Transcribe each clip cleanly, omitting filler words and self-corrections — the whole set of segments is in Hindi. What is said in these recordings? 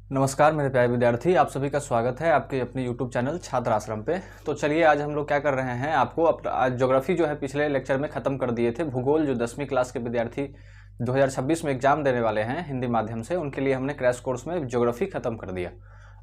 नमस्कार मेरे प्यारे विद्यार्थी, आप सभी का स्वागत है आपके अपने YouTube चैनल छात्र आश्रम पे। तो चलिए आज हम लोग क्या कर रहे हैं, आपको आज ज्योग्राफी जो है पिछले लेक्चर में ख़त्म कर दिए थे। भूगोल जो 10वीं क्लास के विद्यार्थी 2026 में एग्जाम देने वाले हैं हिंदी माध्यम से, उनके लिए हमने क्रैश कोर्स में ज्योग्राफी ख़त्म कर दिया।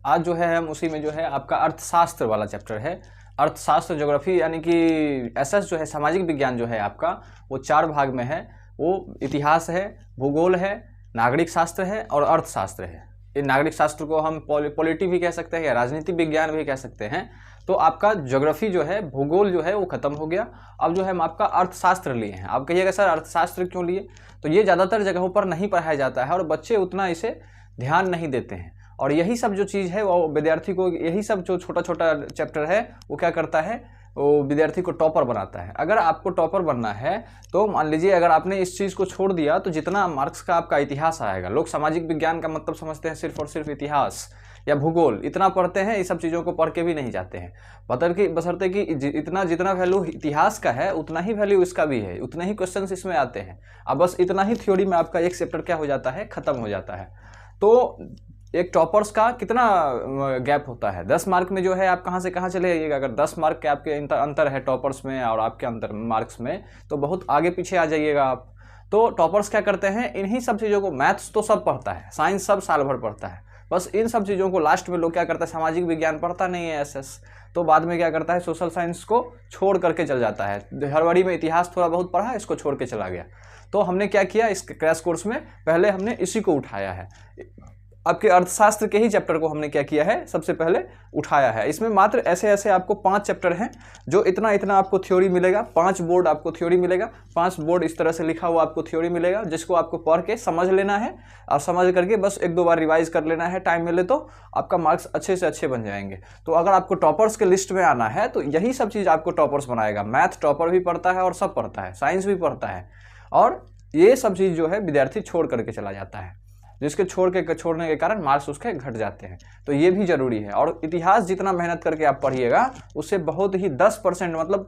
आज जो है हम उसी में जो है आपका अर्थशास्त्र वाला चैप्टर है। अर्थशास्त्र ज्योग्राफी यानी कि एसएस जो है सामाजिक विज्ञान जो है आपका, वो 4 भाग में है। वो इतिहास है, भूगोल है, नागरिक शास्त्र है और अर्थशास्त्र है। नागरिक शास्त्र को हम पॉलिटी भी कह सकते हैं या राजनीतिक विज्ञान भी कह सकते हैं। तो आपका ज्योग्राफी जो है, भूगोल जो है वो खत्म हो गया। अब जो है हम आपका अर्थशास्त्र लिए हैं। आप कहिएगा सर अर्थशास्त्र क्यों लिए? तो ये ज़्यादातर जगहों पर नहीं पढ़ाया जाता है और बच्चे उतना इसे ध्यान नहीं देते हैं। और यही सब जो चीज़ है वो विद्यार्थी को, यही सब जो छोटा छोटा चैप्टर है वो क्या करता है, वो विद्यार्थी को टॉपर बनाता है। अगर आपको टॉपर बनना है तो मान लीजिए अगर आपने इस चीज़ को छोड़ दिया तो जितना मार्क्स का आपका इतिहास आएगा, लोग सामाजिक विज्ञान का मतलब समझते हैं सिर्फ और सिर्फ इतिहास या भूगोल, इतना पढ़ते हैं, ये सब चीज़ों को पढ़ के भी नहीं जाते हैं। बशर्ते कि इतना जितना वैल्यू इतिहास का है उतना ही वैल्यू इसका भी है, उतने ही क्वेश्चन इसमें आते हैं। अब बस इतना ही थ्योरी में आपका एक चैप्टर क्या हो जाता है, ख़त्म हो जाता है। तो एक टॉपर्स का कितना गैप होता है? 10 मार्क में जो है आप कहाँ से कहाँ चले जाइएगा। अगर 10 मार्क के आपके अंतर है टॉपर्स में और आपके अंतर मार्क्स में, तो बहुत आगे पीछे आ जाइएगा आप। तो टॉपर्स क्या करते हैं, इन्हीं सब चीज़ों को, मैथ्स तो सब पढ़ता है, साइंस सब साल भर पढ़ता है, बस इन सब चीज़ों को लास्ट में लोग क्या करता है, सामाजिक विज्ञान पढ़ता नहीं है एसएस, तो बाद में क्या करता है, सोशल साइंस को छोड़ करके चल जाता है। हड़बड़ी में इतिहास थोड़ा बहुत पढ़ा, इसको छोड़ के चला गया। तो हमने क्या किया, इस क्रैश कोर्स में पहले हमने इसी को उठाया है। आपके अर्थशास्त्र के ही चैप्टर को हमने क्या किया है, सबसे पहले उठाया है। इसमें मात्र ऐसे ऐसे आपको 5 चैप्टर हैं जो इतना इतना आपको थ्योरी मिलेगा। 5 बोर्ड आपको थ्योरी मिलेगा, 5 बोर्ड इस तरह से लिखा हुआ आपको थ्योरी मिलेगा, जिसको आपको पढ़ के समझ लेना है और समझ करके बस 1-2 बार रिवाइज कर लेना है, टाइम मिले तो आपका मार्क्स अच्छे से अच्छे बन जाएंगे। तो अगर आपको टॉपर्स के लिस्ट में आना है तो यही सब चीज़ आपको टॉपर्स बनाएगा। मैथ टॉपर भी पढ़ता है और सब पढ़ता है, साइंस भी पढ़ता है, और ये सब चीज़ जो है विद्यार्थी छोड़ करके चला जाता है, जिसके छोड़ने के कारण मार्क्स उसके घट जाते हैं। तो ये भी जरूरी है। और इतिहास जितना मेहनत करके आप पढ़िएगा उससे बहुत ही 10% मतलब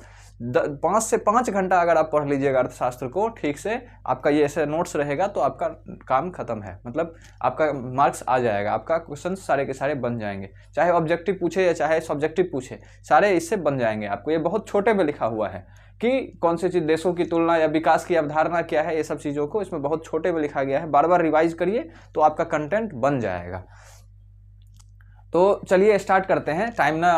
5 से 5 घंटा अगर आप पढ़ लीजिएगा अर्थशास्त्र को ठीक से, आपका ये ऐसे नोट्स रहेगा तो आपका काम खत्म है, मतलब आपका मार्क्स आ जाएगा, आपका क्वेश्चन सारे के सारे बन जाएंगे, चाहे ऑब्जेक्टिव पूछे या चाहे सब्जेक्टिव पूछे, सारे इससे बन जाएंगे आपको। ये बहुत छोटे में लिखा हुआ है कि कौन सी चीज़, देशों की तुलना या विकास की अवधारणा क्या है, ये सब चीज़ों को इसमें बहुत छोटे में लिखा गया है। बार बार रिवाइज करिए तो आपका कंटेंट बन जाएगा। तो चलिए स्टार्ट करते हैं, टाइम ना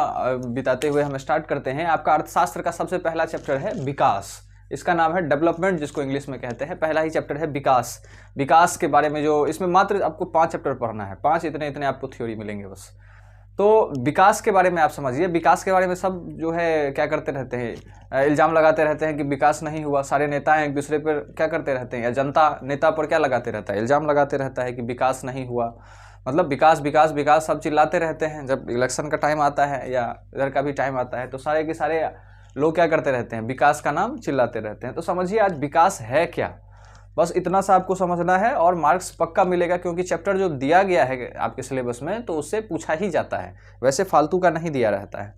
बिताते हुए हम स्टार्ट करते हैं। आपका अर्थशास्त्र का सबसे पहला चैप्टर है विकास। इसका नाम है डेवलपमेंट, जिसको इंग्लिश में कहते हैं। पहला ही चैप्टर है विकास। विकास के बारे में जो इसमें मात्र आपको 5 चैप्टर पढ़ना है, 5 इतने इतने आपको थ्योरी मिलेंगे बस। तो विकास के बारे में आप समझिए। विकास के बारे में सब जो है क्या करते रहते हैं, इल्ज़ाम लगाते रहते हैं कि विकास नहीं हुआ। सारे नेता एक दूसरे पर क्या करते रहते हैं, या जनता नेता पर क्या लगाते रहता है, इल्ज़ाम लगाते रहता है कि विकास नहीं हुआ। मतलब विकास विकास विकास सब चिल्लाते रहते हैं। जब इलेक्शन का टाइम आता है या इधर का भी टाइम आता है तो सारे के सारे लोग क्या करते रहते हैं, विकास का नाम चिल्लाते रहते हैं। तो समझिए आज विकास है क्या, बस इतना सा आपको समझना है और मार्क्स पक्का मिलेगा, क्योंकि चैप्टर जो दिया गया है आपके सिलेबस में तो उससे पूछा ही जाता है, वैसे फालतू का नहीं दिया रहता है।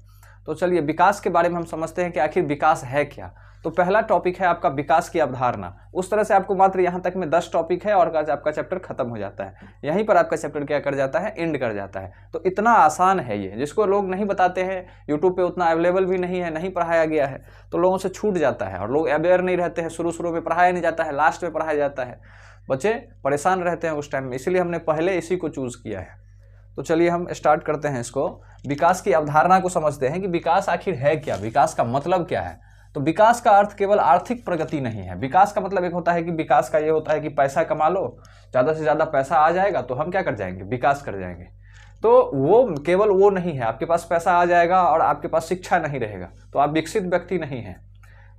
तो चलिए विकास के बारे में हम समझते हैं कि आखिर विकास है क्या। तो पहला टॉपिक है आपका विकास की अवधारणा। उस तरह से आपको मात्र यहाँ तक में 10 टॉपिक है और आपका चैप्टर खत्म हो जाता है। यहीं पर आपका चैप्टर क्या कर जाता है, एंड कर जाता है। तो इतना आसान है ये, जिसको लोग नहीं बताते हैं, यूट्यूब पे उतना अवेलेबल भी नहीं है, नहीं पढ़ाया गया है, तो लोगों से छूट जाता है और लोग अवेयर नहीं रहते हैं। शुरू में पढ़ाया नहीं जाता है, लास्ट में पढ़ाया जाता है, बच्चे परेशान रहते हैं उस टाइम में, इसीलिए हमने पहले इसी को चूज़ किया है। तो चलिए हम स्टार्ट करते हैं इसको। विकास की अवधारणा को समझते हैं कि विकास आखिर है क्या, विकास का मतलब क्या है। तो विकास का अर्थ केवल आर्थिक प्रगति नहीं है। विकास का मतलब एक होता है कि विकास का ये होता है कि पैसा कमा लो, ज़्यादा से ज़्यादा पैसा आ जाएगा तो हम क्या कर जाएंगे, विकास कर जाएंगे। तो वो केवल वो नहीं है, आपके पास पैसा आ जाएगा और आपके पास शिक्षा नहीं रहेगा तो आप विकसित व्यक्ति नहीं हैं।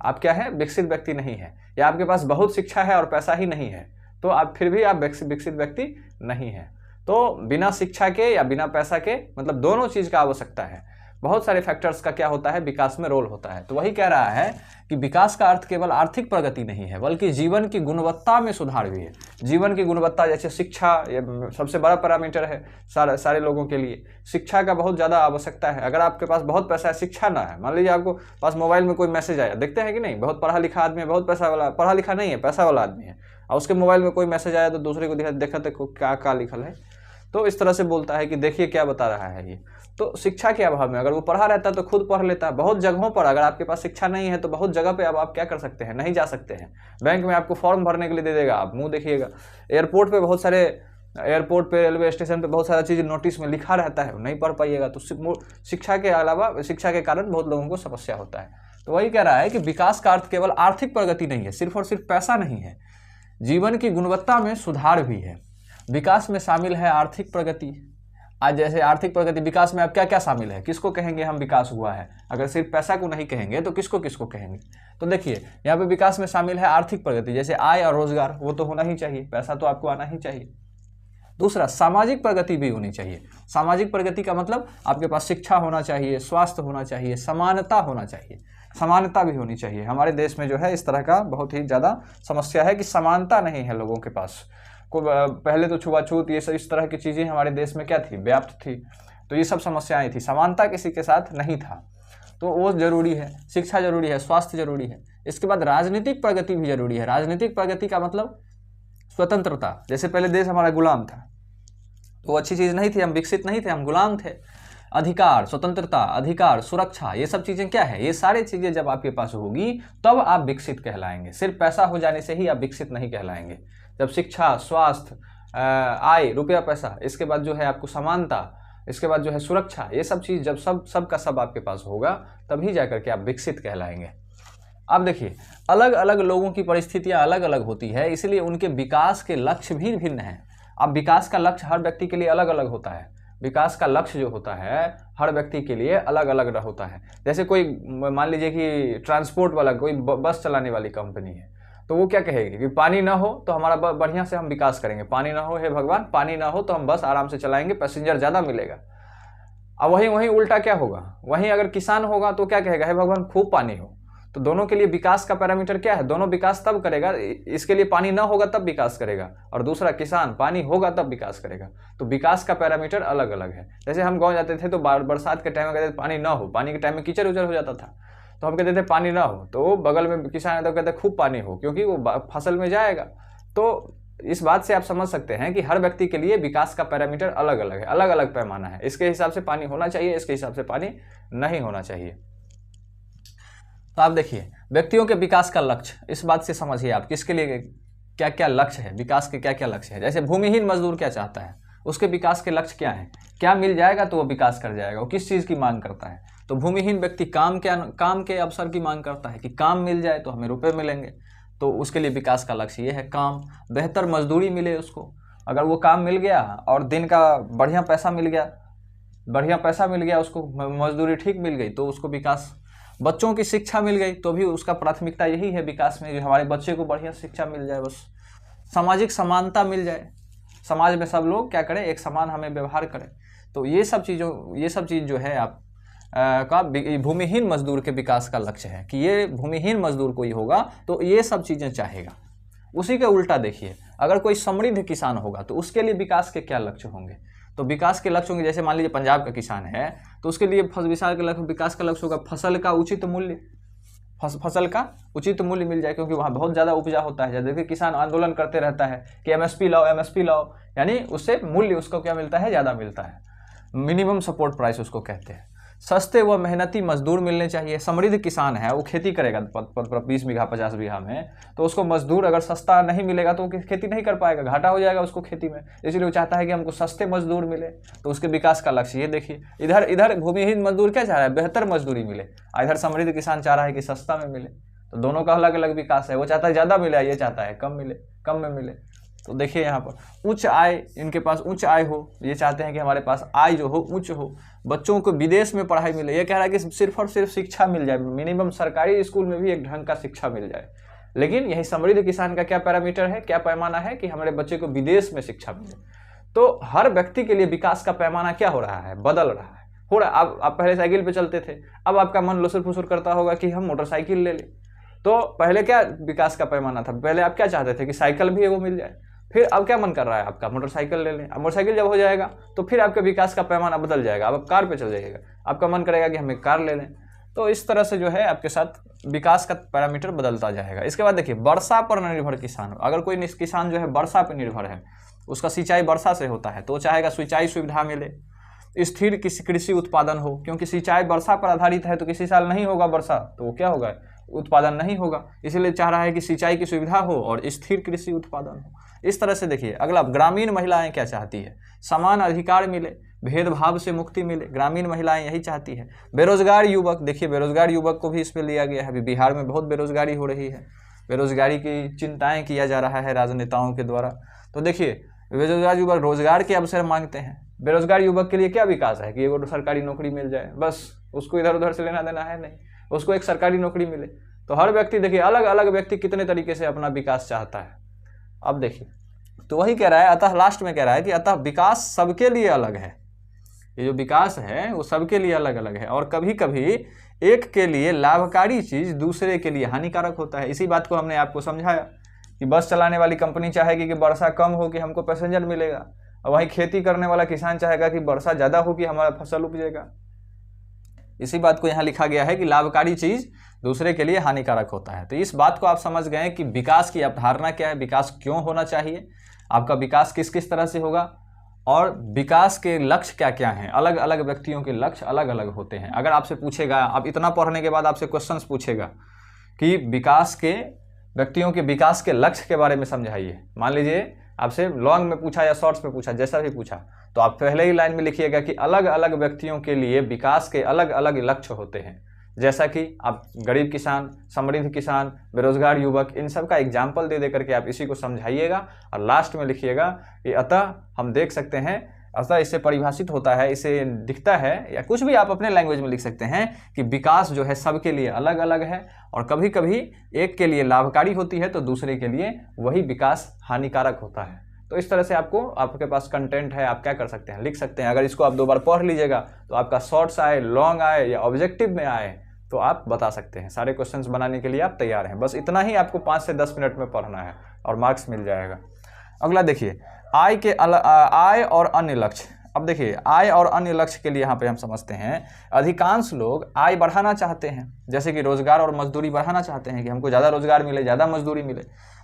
आप क्या है, विकसित व्यक्ति नहीं है। या आपके पास बहुत शिक्षा है और पैसा ही नहीं है तो आप फिर भी आप विकसित व्यक्ति नहीं हैं। तो बिना शिक्षा के या बिना पैसा के, मतलब दोनों चीज़ का आवश्यकता है। बहुत सारे फैक्टर्स का क्या होता है, विकास में रोल होता है। तो वही कह रहा है कि विकास का अर्थ केवल आर्थिक प्रगति नहीं है, बल्कि जीवन की गुणवत्ता में सुधार भी है। जीवन की गुणवत्ता, जैसे शिक्षा, ये सबसे बड़ा पैरामीटर है सारे लोगों के लिए। शिक्षा का बहुत ज़्यादा आवश्यकता है। अगर आपके पास बहुत पैसा है, शिक्षा ना है, मान लीजिए आपको पास मोबाइल में कोई मैसेज आया, देखते हैं कि नहीं, बहुत पढ़ा लिखा आदमी है, बहुत पैसा वाला, पढ़ा लिखा नहीं है, पैसा वाला आदमी है, और उसके मोबाइल में कोई मैसेज आया तो दूसरे को देखा देखो क्या क्या लिखल है, तो इस तरह से बोलता है कि देखिए क्या बता रहा है ये। तो शिक्षा के अभाव में, अगर वो पढ़ा रहता है तो खुद पढ़ लेता है। बहुत जगहों पर अगर आपके पास शिक्षा नहीं है तो बहुत जगह पे अब आप क्या कर सकते हैं, नहीं जा सकते हैं। बैंक में आपको फॉर्म भरने के लिए दे देगा, आप मुंह देखिएगा। एयरपोर्ट पे बहुत सारे, एयरपोर्ट पे, रेलवे स्टेशन पे बहुत सारा चीज़ नोटिस में लिखा रहता है, नहीं पढ़ पाइएगा। तो शिक्षा के अलावा, शिक्षा के कारण बहुत लोगों को समस्या होता है। तो वही कह रहा है कि विकास का अर्थ केवल आर्थिक प्रगति नहीं है, सिर्फ और सिर्फ पैसा नहीं है, जीवन की गुणवत्ता में सुधार भी है। विकास में शामिल है आर्थिक प्रगति। आज जैसे आर्थिक प्रगति, विकास में अब क्या क्या शामिल है, किसको कहेंगे हम विकास हुआ है? अगर सिर्फ पैसा को नहीं कहेंगे तो किसको किसको कहेंगे? तो देखिए यहाँ पे विकास में शामिल है आर्थिक प्रगति, जैसे आय और रोजगार, वो तो होना ही चाहिए, पैसा तो आपको आना ही चाहिए। दूसरा, सामाजिक प्रगति भी होनी चाहिए। सामाजिक प्रगति का मतलब आपके पास शिक्षा होना चाहिए, स्वास्थ्य होना चाहिए, समानता होना चाहिए, समानता भी होनी चाहिए। हमारे देश में जो है इस तरह का बहुत ही ज़्यादा समस्या है कि समानता नहीं है लोगों के पास। को पहले तो छुआछूत, ये सब इस तरह की चीज़ें हमारे देश में क्या थी, व्याप्त थी। तो ये सब समस्याएं थी, समानता किसी के साथ नहीं था। तो वो जरूरी है, शिक्षा जरूरी है, स्वास्थ्य जरूरी है। इसके बाद राजनीतिक प्रगति भी जरूरी है। राजनीतिक प्रगति का मतलब स्वतंत्रता। जैसे पहले देश हमारा गुलाम था, तो अच्छी चीज़ नहीं थी, हम विकसित नहीं थे, हम गुलाम थे। अधिकार, स्वतंत्रता, अधिकार, सुरक्षा, ये सब चीज़ें क्या है, ये सारी चीज़ें जब आपके पास होगी तब आप विकसित कहलाएंगे। सिर्फ पैसा हो जाने से ही आप विकसित नहीं कहलाएंगे। जब शिक्षा, स्वास्थ्य, आय, रुपया पैसा, इसके बाद जो है आपको समानता, इसके बाद जो है सुरक्षा, ये सब चीज़ जब सब का सब आपके पास होगा तभी जाकर के आप विकसित कहलाएंगे। अब देखिए, अलग अलग लोगों की परिस्थितियां अलग अलग होती है, इसलिए उनके विकास के लक्ष्य भी भिन्न हैं। अब विकास का लक्ष्य हर व्यक्ति के लिए अलग अलग होता है। विकास का लक्ष्य जो होता है हर व्यक्ति के लिए अलग अलग होता है। जैसे कोई मान लीजिए कि ट्रांसपोर्ट वाला, कोई बस चलाने वाली कंपनी है, तो वो क्या कहेगी कि पानी ना हो तो हमारा बढ़िया से हम विकास करेंगे, पानी ना हो, हे भगवान पानी ना हो तो हम बस आराम से चलाएंगे, पैसेंजर ज़्यादा मिलेगा। अब वहीं उल्टा क्या होगा, वहीं अगर किसान होगा तो क्या कहेगा, हे भगवान खूब पानी हो। तो दोनों के लिए विकास का पैरामीटर क्या है, दोनों विकास तब करेगा, इसके लिए पानी ना होगा तब विकास करेगा, और दूसरा किसान, पानी होगा तब विकास करेगा। तो विकास का पैरामीटर अलग अलग है। जैसे हम गाँव जाते थे तो बरसात के टाइम में कहते थे पानी ना हो, पानी के टाइम में कीचड़ उचड़ हो जाता था, तो हम कहते थे पानी ना हो, तो बगल में किसान है तो कहते खूब पानी हो, क्योंकि वो फसल में जाएगा। तो इस बात से आप समझ सकते हैं कि हर व्यक्ति के लिए विकास का पैरामीटर अलग अलग है, अलग अलग पैमाना है। इसके हिसाब से पानी होना चाहिए, इसके हिसाब से पानी नहीं होना चाहिए। तो आप देखिए, व्यक्तियों के विकास का लक्ष्य, इस बात से समझिए आप किसके लिए क्या क्या लक्ष्य है, विकास के क्या क्या लक्ष्य है। जैसे भूमिहीन मजदूर क्या चाहता है, उसके विकास के लक्ष्य क्या है, क्या मिल जाएगा तो वो विकास कर जाएगा, वो किस चीज़ की मांग करता है। तो भूमिहीन व्यक्ति काम के अवसर की मांग करता है कि काम मिल जाए तो हमें रुपए मिलेंगे, तो उसके लिए विकास का लक्ष्य ये है काम। बेहतर मजदूरी मिले उसको, अगर वो काम मिल गया और दिन का बढ़िया पैसा मिल गया उसको, मजदूरी ठीक मिल गई तो उसको विकास। बच्चों की शिक्षा मिल गई तो भी उसका प्राथमिकता यही है विकास में, जो हमारे बच्चे को बढ़िया शिक्षा मिल जाए बस। सामाजिक समानता मिल जाए, समाज में सब लोग क्या करें, एक समान हमें व्यवहार करें। तो ये सब चीज़ जो है आप का भूमिहीन मजदूर के विकास का लक्ष्य है कि ये भूमिहीन मजदूर कोई होगा तो ये सब चीज़ें चाहेगा। उसी के उल्टा देखिए, अगर कोई समृद्ध किसान होगा तो उसके लिए विकास के क्या लक्ष्य होंगे। तो विकास के लक्ष्य होंगे, जैसे मान लीजिए पंजाब का किसान है तो उसके लिए विकास का लक्ष्य होगा फसल का उचित मूल्य, फसल का उचित मूल्य मिल जाए, क्योंकि वहाँ बहुत ज़्यादा उपजा होता है। जैसे किसान आंदोलन करते रहता है कि एमएसपी लाओ, यानी उससे मूल्य उसको क्या मिलता है, ज़्यादा मिलता है। मिनिमम सपोर्ट प्राइस उसको कहते हैं। सस्ते व मेहनती मजदूर मिलने चाहिए। समृद्ध किसान है, वो खेती करेगा 20 बीघा 50 बीघा में, तो उसको मजदूर अगर सस्ता नहीं मिलेगा तो वो खेती नहीं कर पाएगा, घाटा हो जाएगा उसको खेती में। इसलिए वो चाहता है कि हमको सस्ते मजदूर मिले, तो उसके विकास का लक्ष्य ये देखिए। इधर भूमिहीन मजदूर क्या चाह रहा है, बेहतर मजदूरी मिले, इधर समृद्ध किसान चाह रहा है कि सस्ता में मिले। तो दोनों का अलग अलग विकास है। वो चाहता है ज़्यादा मिले, ये चाहता है कम में मिले। तो देखिए यहाँ पर उच्च आय, इनके पास उच्च आय हो, ये चाहते हैं कि हमारे पास आय जो हो उच्च हो। बच्चों को विदेश में पढ़ाई मिले, ये कह रहा है कि सिर्फ और सिर्फ शिक्षा मिल जाए, मिनिमम सरकारी स्कूल में भी एक ढंग का शिक्षा मिल जाए। लेकिन यही समृद्ध किसान का क्या पैरामीटर है, क्या पैमाना है कि हमारे बच्चे को विदेश में शिक्षा मिले। तो हर व्यक्ति के लिए विकास का पैमाना क्या हो रहा है, बदल रहा है, हो रहा है। आप पहले साइकिल पे चलते थे, अब आपका मन लुसुर फुसुर करता होगा कि हम मोटरसाइकिल ले लें। तो पहले क्या विकास का पैमाना था, पहले आप क्या चाहते थे कि साइकिल भी वो मिल जाए। फिर अब क्या मन कर रहा है आपका, मोटरसाइकिल ले लें। अब मोटरसाइकिल जब हो जाएगा तो फिर आपके विकास का पैमाना बदल जाएगा, अब कार पे चल जाइएगा, आपका मन करेगा कि हमें कार ले लें। तो इस तरह से जो है आपके साथ विकास का पैरामीटर बदलता जाएगा। इसके बाद देखिए, वर्षा पर निर्भर किसान। अगर कोई किसान जो है वर्षा पर निर्भर है, उसका सिंचाई वर्षा से होता है तो वो चाहेगा सिंचाई सुविधा मिले। स्थिर कृषि उत्पादन हो, क्योंकि सिंचाई वर्षा पर आधारित है तो किसी साल नहीं होगा वर्षा तो वो क्या होगा, उत्पादन नहीं होगा, इसलिए चाह रहा है कि सिंचाई की सुविधा हो और स्थिर कृषि उत्पादन हो। इस तरह से देखिए। अगला, ग्रामीण महिलाएं क्या चाहती है, समान अधिकार मिले, भेदभाव से मुक्ति मिले, ग्रामीण महिलाएं यही चाहती है। बेरोजगार युवक, देखिए बेरोजगार युवक को भी इस पर लिया गया है। अभी बिहार में बहुत बेरोजगारी हो रही है, बेरोजगारी की चिंताएं किया जा रहा है राजनेताओं के द्वारा। तो देखिए बेरोजगार युवक रोजगार के अवसर मांगते हैं। बेरोजगार युवक के लिए क्या विकास है कि वो सरकारी नौकरी मिल जाए, बस उसको इधर उधर से लेना देना है नहीं, उसको एक सरकारी नौकरी मिले। तो हर व्यक्ति देखिए, अलग अलग व्यक्ति कितने तरीके से अपना विकास चाहता है। अब देखिए, तो वही कह रहा है, अतः लास्ट में कह रहा है कि अतः विकास सबके लिए अलग है। ये जो विकास है वो सबके लिए अलग अलग है और कभी कभी एक के लिए लाभकारी चीज दूसरे के लिए हानिकारक होता है। इसी बात को हमने आपको समझाया कि बस चलाने वाली कंपनी चाहेगी कि वर्षा कम हो कि हमको पैसेंजर मिलेगा, और वहीं खेती करने वाला किसान चाहेगा कि वर्षा ज़्यादा हो कि हमारा फसल उपजेगा। इसी बात को यहाँ लिखा गया है कि लाभकारी चीज़ दूसरे के लिए हानिकारक होता है। तो इस बात को आप समझ गए कि विकास की अवधारणा क्या है, विकास क्यों होना चाहिए, आपका विकास किस किस तरह से होगा, और विकास के लक्ष्य क्या क्या हैं। अलग अलग व्यक्तियों के लक्ष्य अलग अलग होते हैं। अगर आपसे पूछेगा, अब इतना पढ़ने के बाद आपसे क्वेश्चंस पूछेगा कि विकास के व्यक्तियों के विकास के लक्ष्य के बारे में समझाइए, मान लीजिए आपसे लॉन्ग में पूछा या शॉर्ट्स में पूछा, जैसा भी पूछा, तो आप पहले ही लाइन में लिखिएगा कि अलग अलग व्यक्तियों के लिए विकास के अलग अलग लक्ष्य होते हैं। जैसा कि आप गरीब किसान, समृद्ध किसान, बेरोजगार युवक, इन सब का एग्जाम्पल दे करके आप इसी को समझाइएगा और लास्ट में लिखिएगा कि अतः हम देख सकते हैं, अतः इससे परिभाषित होता है, इसे दिखता है, या कुछ भी आप अपने लैंग्वेज में लिख सकते हैं कि विकास जो है सबके लिए अलग अलग है और कभी कभी एक के लिए लाभकारी होती है तो दूसरे के लिए वही विकास हानिकारक होता है। तो इस तरह से आपको, आपके पास कंटेंट है, आप क्या कर सकते हैं, लिख सकते हैं। अगर इसको आप 2 बार पढ़ लीजिएगा तो आपका शॉर्ट्स आए, लॉन्ग आए या ऑब्जेक्टिव में आए तो आप बता सकते हैं। सारे क्वेश्चंस बनाने के लिए आप तैयार हैं, बस इतना ही आपको 5 से 10 मिनट में पढ़ना है और मार्क्स मिल जाएगा। अगला देखिए, आय और अन्य लक्ष्य। अब देखिए, आय और अन्य लक्ष्य के लिए यहाँ पे हम समझते हैं, अधिकांश लोग आय बढ़ाना चाहते हैं, जैसे कि रोजगार और मजदूरी बढ़ाना चाहते हैं कि हमको ज़्यादा रोजगार मिले, ज़्यादा मजदूरी मिले।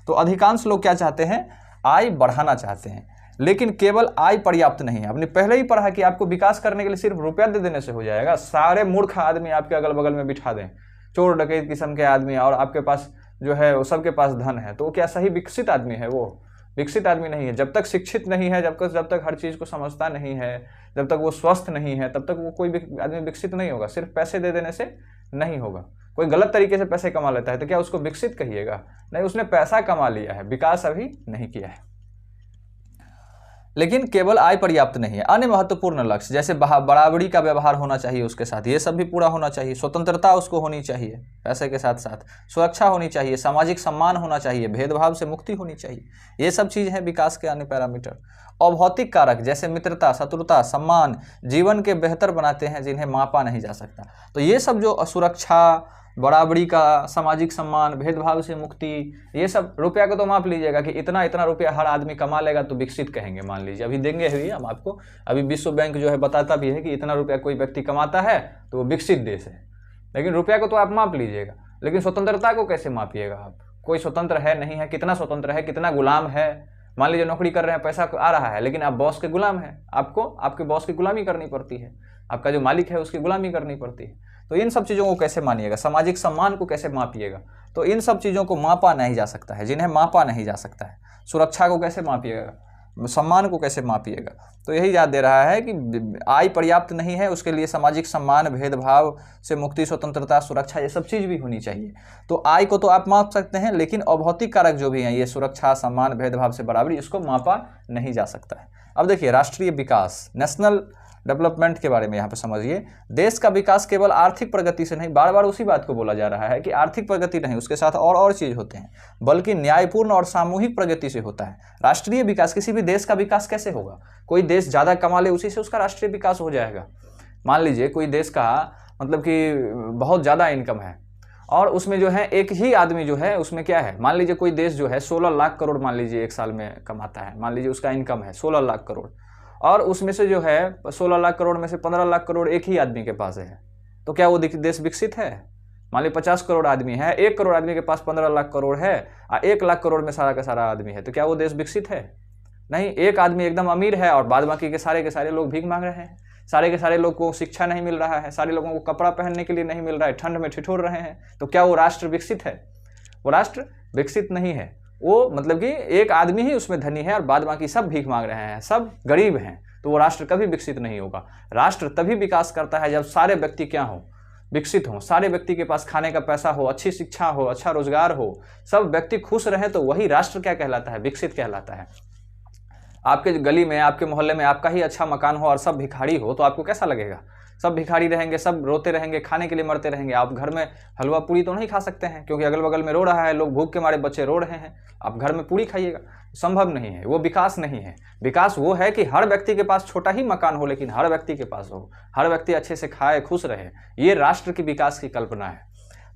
तो अधिकांश लोग क्या चाहते हैं, आय बढ़ाना चाहते हैं। लेकिन केवल आय पर्याप्त नहीं है। आपने पहले ही पढ़ा कि आपको विकास करने के लिए सिर्फ रुपया दे देने से हो जाएगा। सारे मूर्ख आदमी आपके अगल बगल में बिठा दें, चोर डकैत किस्म के आदमी, और आपके पास जो है वो सबके पास धन है, तो वो क्या सही विकसित आदमी है? वो विकसित आदमी नहीं है। जब तक शिक्षित नहीं है, जब तक हर चीज़ को समझता नहीं है, जब तक वो स्वस्थ नहीं है, तब तक वो कोई भी आदमी विकसित नहीं होगा। सिर्फ पैसे दे देने से नहीं होगा। कोई गलत तरीके से पैसे कमा लेता है तो क्या उसको विकसित कहिएगा? नहीं, उसने पैसा कमा लिया है, विकास अभी नहीं किया है। लेकिन केवल आय पर्याप्त नहीं है। अन्य महत्वपूर्ण लक्ष्य जैसे बराबरी का व्यवहार होना चाहिए उसके साथ, ये सब भी पूरा होना चाहिए। स्वतंत्रता उसको होनी चाहिए पैसे के साथ साथ, सुरक्षा होनी चाहिए, सामाजिक सम्मान होना चाहिए, भेदभाव से मुक्ति होनी चाहिए। ये सब चीज़ है विकास के अन्य पैरामीटर। और भौतिक कारक जैसे मित्रता, शत्रुता, सम्मान जीवन के बेहतर बनाते हैं, जिन्हें मापा नहीं जा सकता। तो ये सब जो सुरक्षा, बराबरी का, सामाजिक सम्मान, भेदभाव से मुक्ति, ये सब रुपया को तो माप लीजिएगा कि इतना इतना रुपया हर आदमी कमा लेगा तो विकसित कहेंगे। मान लीजिए अभी देंगे भी हम आपको, अभी विश्व बैंक जो है बताता भी है कि इतना रुपया कोई व्यक्ति कमाता है तो वो विकसित देश है। लेकिन रुपया को तो आप माप लीजिएगा, लेकिन स्वतंत्रता को कैसे मापिएगा आप? कोई स्वतंत्र है नहीं है, कितना स्वतंत्र है, कितना गुलाम है? मान लीजिए नौकरी कर रहे हैं, पैसा आ रहा है, लेकिन आप बॉस के गुलाम हैं, आपको आपके बॉस की गुलामी करनी पड़ती है, आपका जो मालिक है उसकी गुलामी करनी पड़ती है। तो इन सब चीज़ों को कैसे मानिएगा? सामाजिक सम्मान को कैसे मापिएगा? तो इन सब चीज़ों को मापा नहीं जा सकता है, जिन्हें मापा नहीं जा सकता है। सुरक्षा को कैसे मापिएगा? सम्मान को कैसे मापिएगा? तो यही याद दे रहा है कि आय पर्याप्त नहीं है, उसके लिए सामाजिक सम्मान, भेदभाव से मुक्ति, स्वतंत्रता, सुरक्षा, ये सब चीज़ भी होनी चाहिए। तो आय को तो आप माप सकते हैं, लेकिन अभौतिक कारक जो भी हैं, ये सुरक्षा, सम्मान, भेदभाव से बराबरी, इसको मापा नहीं जा सकता है। अब देखिए, राष्ट्रीय विकास, नेशनल डेवलपमेंट के बारे में यहाँ पे समझिए। देश का विकास केवल आर्थिक प्रगति से नहीं, बार बार उसी बात को बोला जा रहा है कि आर्थिक प्रगति नहीं, उसके साथ और चीज़ होते हैं, बल्कि न्यायपूर्ण और सामूहिक प्रगति से होता है। राष्ट्रीय विकास, किसी भी देश का विकास कैसे होगा? कोई देश ज़्यादा कमा ले, उसी से उसका राष्ट्रीय विकास हो जाएगा। मान लीजिए कोई देश का मतलब कि बहुत ज़्यादा इनकम है और उसमें जो है एक ही आदमी जो है उसमें क्या है, मान लीजिए कोई देश जो है 16 लाख करोड़ मान लीजिए एक साल में कमाता है, मान लीजिए उसका इनकम है 16 लाख करोड़, और उसमें से जो है 16 लाख करोड़ में से 15 लाख करोड़ एक ही आदमी के पास है, तो क्या वो देश विकसित है? मान लीजिए 50 करोड़ आदमी है, 1 करोड़ आदमी के पास 15 लाख करोड़ है और 1 लाख करोड़ में सारा का सारा आदमी है, तो क्या वो देश विकसित है? नहीं, एक आदमी एकदम अमीर है और बाद बाकी के सारे लोग भीख मांग रहे हैं, सारे के सारे लोग को शिक्षा नहीं मिल रहा है, सारे लोगों को कपड़ा पहनने के लिए नहीं मिल रहा है, ठंड में ठिठुर रहे हैं, तो क्या वो राष्ट्र विकसित है? वो राष्ट्र विकसित नहीं है। वो मतलब कि एक आदमी ही उसमें धनी है और बाद बाकी सब भीख मांग रहे हैं, सब गरीब हैं, तो वो राष्ट्र कभी विकसित नहीं होगा। राष्ट्र तभी विकास करता है जब सारे व्यक्ति क्या हो, विकसित हो, सारे व्यक्ति के पास खाने का पैसा हो, अच्छी शिक्षा हो, अच्छा रोजगार हो, सब व्यक्ति खुश रहे, तो वही राष्ट्र क्या कहलाता है? विकसित कहलाता है। आपके गली में, आपके मोहल्ले में आपका ही अच्छा मकान हो और सब भिखारी हो, तो आपको कैसा लगेगा? सब भिखारी रहेंगे, सब रोते रहेंगे, खाने के लिए मरते रहेंगे। आप घर में हलवा पूरी तो नहीं खा सकते हैं, क्योंकि अगल बगल में रो रहा है, लोग भूख के मारे बच्चे रो रहे हैं, आप घर में पूरी खाइएगा? संभव नहीं है, वो विकास नहीं है। विकास वो है कि हर व्यक्ति के पास छोटा ही मकान हो, लेकिन हर व्यक्ति के पास हो, हर व्यक्ति अच्छे से खाए, खुश रहे, ये राष्ट्र की विकास की कल्पना है।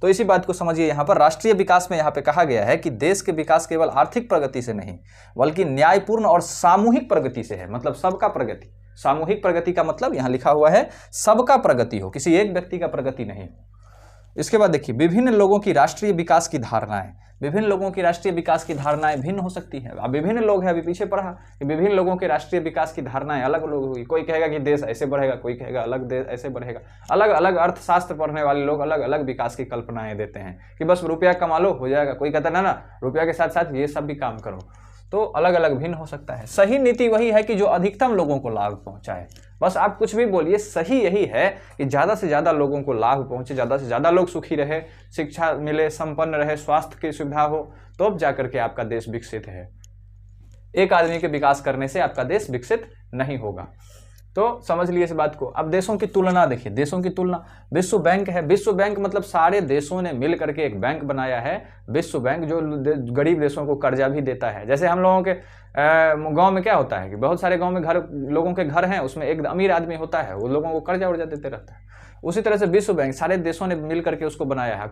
तो इसी बात को समझिए, यहाँ पर राष्ट्रीय विकास में यहाँ पे कहा गया है कि देश के विकास केवल आर्थिक प्रगति से नहीं, बल्कि न्यायपूर्ण और सामूहिक प्रगति से है। मतलब सबका प्रगति, सामूहिक प्रगति का मतलब यहाँ लिखा हुआ है सबका प्रगति हो, किसी एक व्यक्ति का प्रगति नहीं। इसके बाद देखिए, विभिन्न लोगों की राष्ट्रीय विकास की धारणाएं, विभिन्न लोगों की राष्ट्रीय विकास की धारणाएं भिन्न हो सकती है। अब विभिन्न लोग हैं, अभी पीछे पढ़ा कि विभिन्न लोगों के राष्ट्रीय विकास की धारणाएं अलग अलग होगी। कोई कहेगा कि देश ऐसे बढ़ेगा, कोई कहेगा अलग देश ऐसे बढ़ेगा। अलग अलग अर्थशास्त्र पढ़ने वाले लोग अलग अलग विकास की कल्पनाएं देते हैं कि बस रुपया कमा लो हो जाएगा। कोई कहता है ना रुपया के साथ साथ ये सब भी काम करो। तो अलग अलग भिन्न हो सकता है। सही नीति वही है कि जो अधिकतम लोगों को लाभ पहुंचाए। बस आप कुछ भी बोलिए, सही यही है कि ज़्यादा से ज़्यादा लोगों को लाभ पहुंचे, ज़्यादा से ज़्यादा लोग सुखी रहे, शिक्षा मिले, संपन्न रहे, स्वास्थ्य की सुविधा हो, तो अब जाकर के आपका देश विकसित है। एक आदमी के विकास करने से आपका देश विकसित नहीं होगा। तो समझ लिए इस बात को। अब देशों की तुलना देखिए, देशों की तुलना, विश्व बैंक है। विश्व बैंक मतलब सारे देशों ने मिल करके एक बैंक बनाया है, विश्व बैंक, जो गरीब देशों को कर्जा भी देता है। जैसे हम लोगों के गांव में क्या होता है कि बहुत सारे गांव में लोगों के घर हैं, उसमें एक अमीर आदमी होता है, वो लोगों को कर्जा उर्जा देते रहता है। उसी तरह से विश्व बैंक सारे देशों ने मिल करके उसको बनाया है।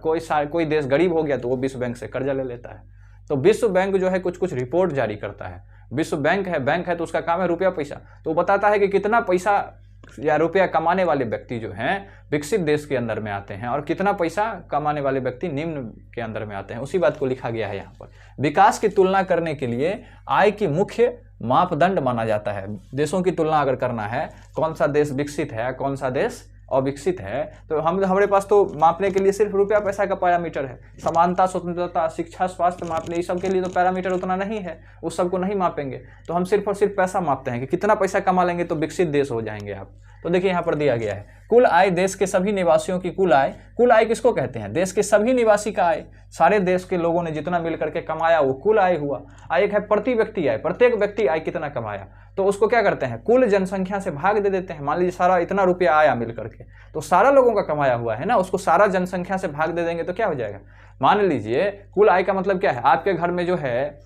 कोई देश गरीब हो गया तो वो विश्व बैंक से कर्जा ले लेता है। तो विश्व बैंक जो है कुछ कुछ रिपोर्ट जारी करता है। विश्व बैंक है तो उसका काम है रुपया पैसा, तो बताता है कि कितना पैसा या रुपया कमाने वाले व्यक्ति जो हैं विकसित देश के अंदर में आते हैं और कितना पैसा कमाने वाले व्यक्ति निम्न के अंदर में आते हैं। उसी बात को लिखा गया है यहाँ पर। विकास की तुलना करने के लिए आय की मुख्य मापदंड माना जाता है। देशों की तुलना अगर करना है, कौन सा देश विकसित है, कौन सा देश अविकसित है, तो हमारे पास तो मापने के लिए सिर्फ रुपया पैसा का पैरामीटर है। समानता, स्वतंत्रता, शिक्षा, स्वास्थ्य मापने, इस सब के लिए तो पैरामीटर उतना नहीं है, उस सब को नहीं मापेंगे। तो हम सिर्फ और सिर्फ पैसा मापते हैं कि कितना पैसा कमा लेंगे तो विकसित देश हो जाएंगे आप। तो देखिए यहाँ पर दिया गया है कुल आय, देश के सभी निवासियों की कुल आय। कुल आय किसको कहते हैं? देश के सभी निवासी का आय, सारे देश के लोगों ने जितना मिल करके कमाया वो कुल आय हुआ। आय एक है प्रति व्यक्ति आय, प्रत्येक व्यक्ति आय कितना कमाया, तो उसको क्या करते हैं कुल जनसंख्या से भाग दे देते हैं। मान लीजिए सारा इतना रुपया आया मिल करके, तो सारा लोगों का कमाया हुआ है ना, उसको सारा जनसंख्या से भाग दे देंगे तो क्या हो जाएगा। मान लीजिए कुल आय का मतलब क्या है, आपके घर में जो है